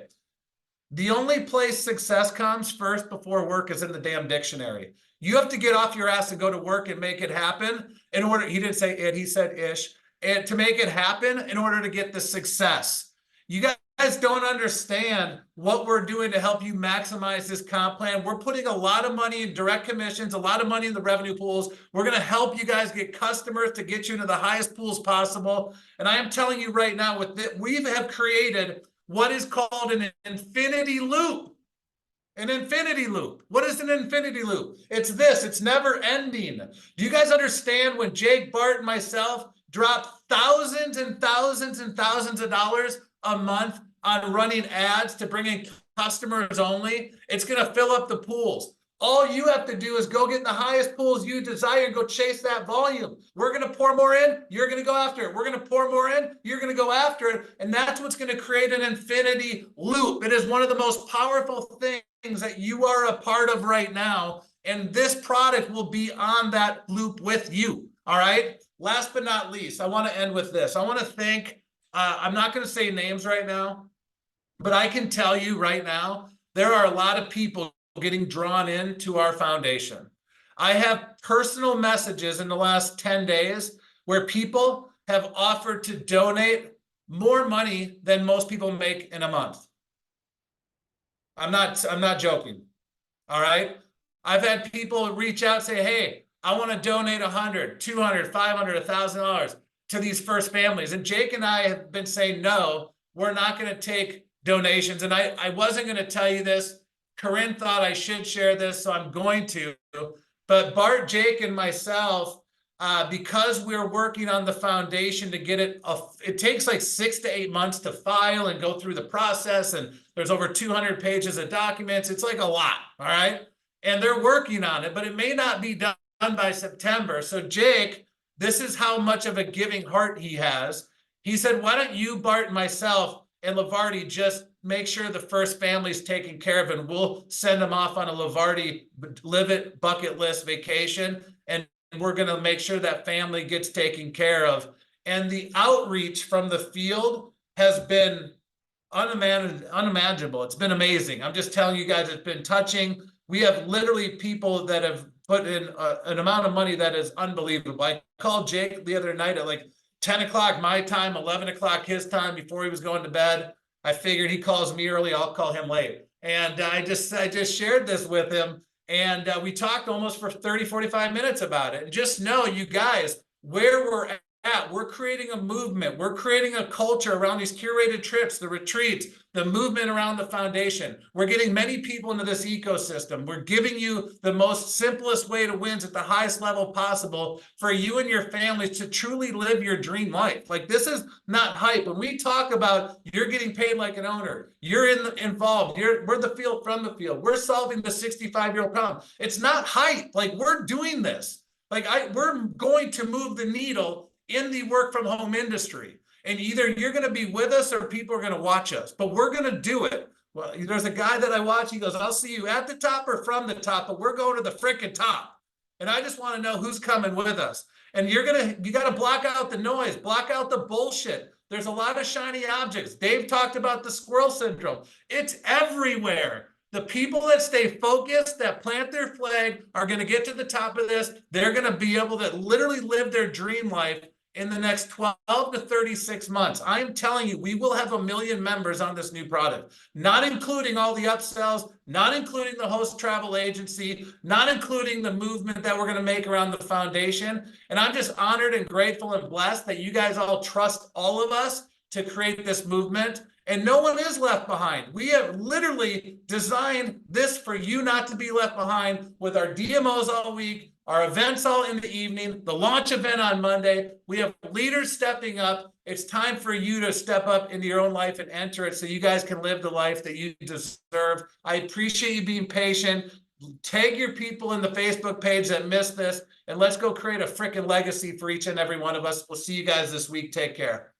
the only place success comes first before work is in the damn dictionary. You have to get off your ass and go to work and make it happen in order, he didn't say it, he said ish, and to make it happen in order to get the success. You guys don't understand what we're doing to help you maximize this comp plan. We're putting a lot of money in direct commissions, a lot of money in the revenue pools. We're going to help you guys get customers to get you into the highest pools possible. And I am telling you right now, with this, we have created what is called an infinity loop. An infinity loop. What is an infinity loop? It's this. It's never ending. Do you guys understand when Jake, Bart, and myself drop thousands and thousands and thousands of dollars a month on running ads to bring in customers only? It's going to fill up the pools. All you have to do is go get in the highest pools you desire and go chase that volume. We're going to pour more in. You're going to go after it. We're going to pour more in. You're going to go after it. And that's what's going to create an infinity loop. It is one of the most powerful things that you are a part of right now. And this product will be on that loop with you. All right. Last but not least, I want to end with this. I want to thank, I'm not going to say names right now, but I can tell you right now, there are a lot of people getting drawn into our foundation. I have personal messages in the last 10 days where people have offered to donate more money than most people make in a month. I'm not joking. All right. I've had people reach out and say, hey, I want to donate $100, $200, $500, $1,000 to these first families. And Jake and I have been saying, no, we're not going to take donations. And I wasn't going to tell you this. Corinne thought I should share this, so I'm going to. But Bart, Jake, and myself, because we're working on the foundation to get it, it takes like 6 to 8 months to file and go through the process. And there's over 200 pages of documents. It's like a lot, all right? And they're working on it, but it may not be done by September. So Jake This is how much of a giving heart he has. He said, why don't you, Bart, and myself and Levarti just make sure the first family's taken care of, and we'll send them off on a Levarti live it bucket list vacation, and we're going to make sure that family gets taken care of. And the outreach from the field has been unimaginable. It's been amazing. I'm just telling you guys, it's been touching. We have literally people that have put in an amount of money that is unbelievable. I called Jake the other night at like 10 o'clock my time, 11 o'clock his time, before he was going to bed. I figured he calls me early, I'll call him late. And I just shared this with him, and we talked almost for 30, 45 minutes about it. And just know, you guys, where we're at, we're creating a movement. We're creating a culture around these curated trips, the retreats, the movement around the foundation. We're getting many people into this ecosystem. We're giving you the most simplest way to win at the highest level possible for you and your families to truly live your dream life. Like, this is not hype. When we talk about you're getting paid like an owner, you're involved, we're the field from the field, we're solving the 65-year-old problem. It's not hype. Like, we're doing this. Like, we're going to move the needle in the work from home industry. And either you're going to be with us or people are going to watch us, but we're going to do it. Well, there's a guy that I watch. He goes, I'll see you at the top or from the top, but we're going to the frickin' top. And I just want to know who's coming with us. And you got to block out the noise, block out the bullshit. There's a lot of shiny objects. Dave talked about the squirrel syndrome. It's everywhere. The people that stay focused, that plant their flag, are going to get to the top of this. They're going to be able to literally live their dream life in the next 12 to 36 months. I am telling you, we will have 1 million members on this new product, not including all the upsells, not including the host travel agency, not including the movement that we're going to make around the foundation. And I'm just honored and grateful and blessed that you guys all trust all of us to create this movement. And no one is left behind. We have literally designed this for you not to be left behind, with our DMOs all week, our events all in the evening, the launch event on Monday. We have leaders stepping up. It's time for you to step up into your own life and enter it so you guys can live the life that you deserve. I appreciate you being patient. Tag your people in the Facebook page that missed this, and let's go create a freaking legacy for each and every one of us. We'll see you guys this week. Take care.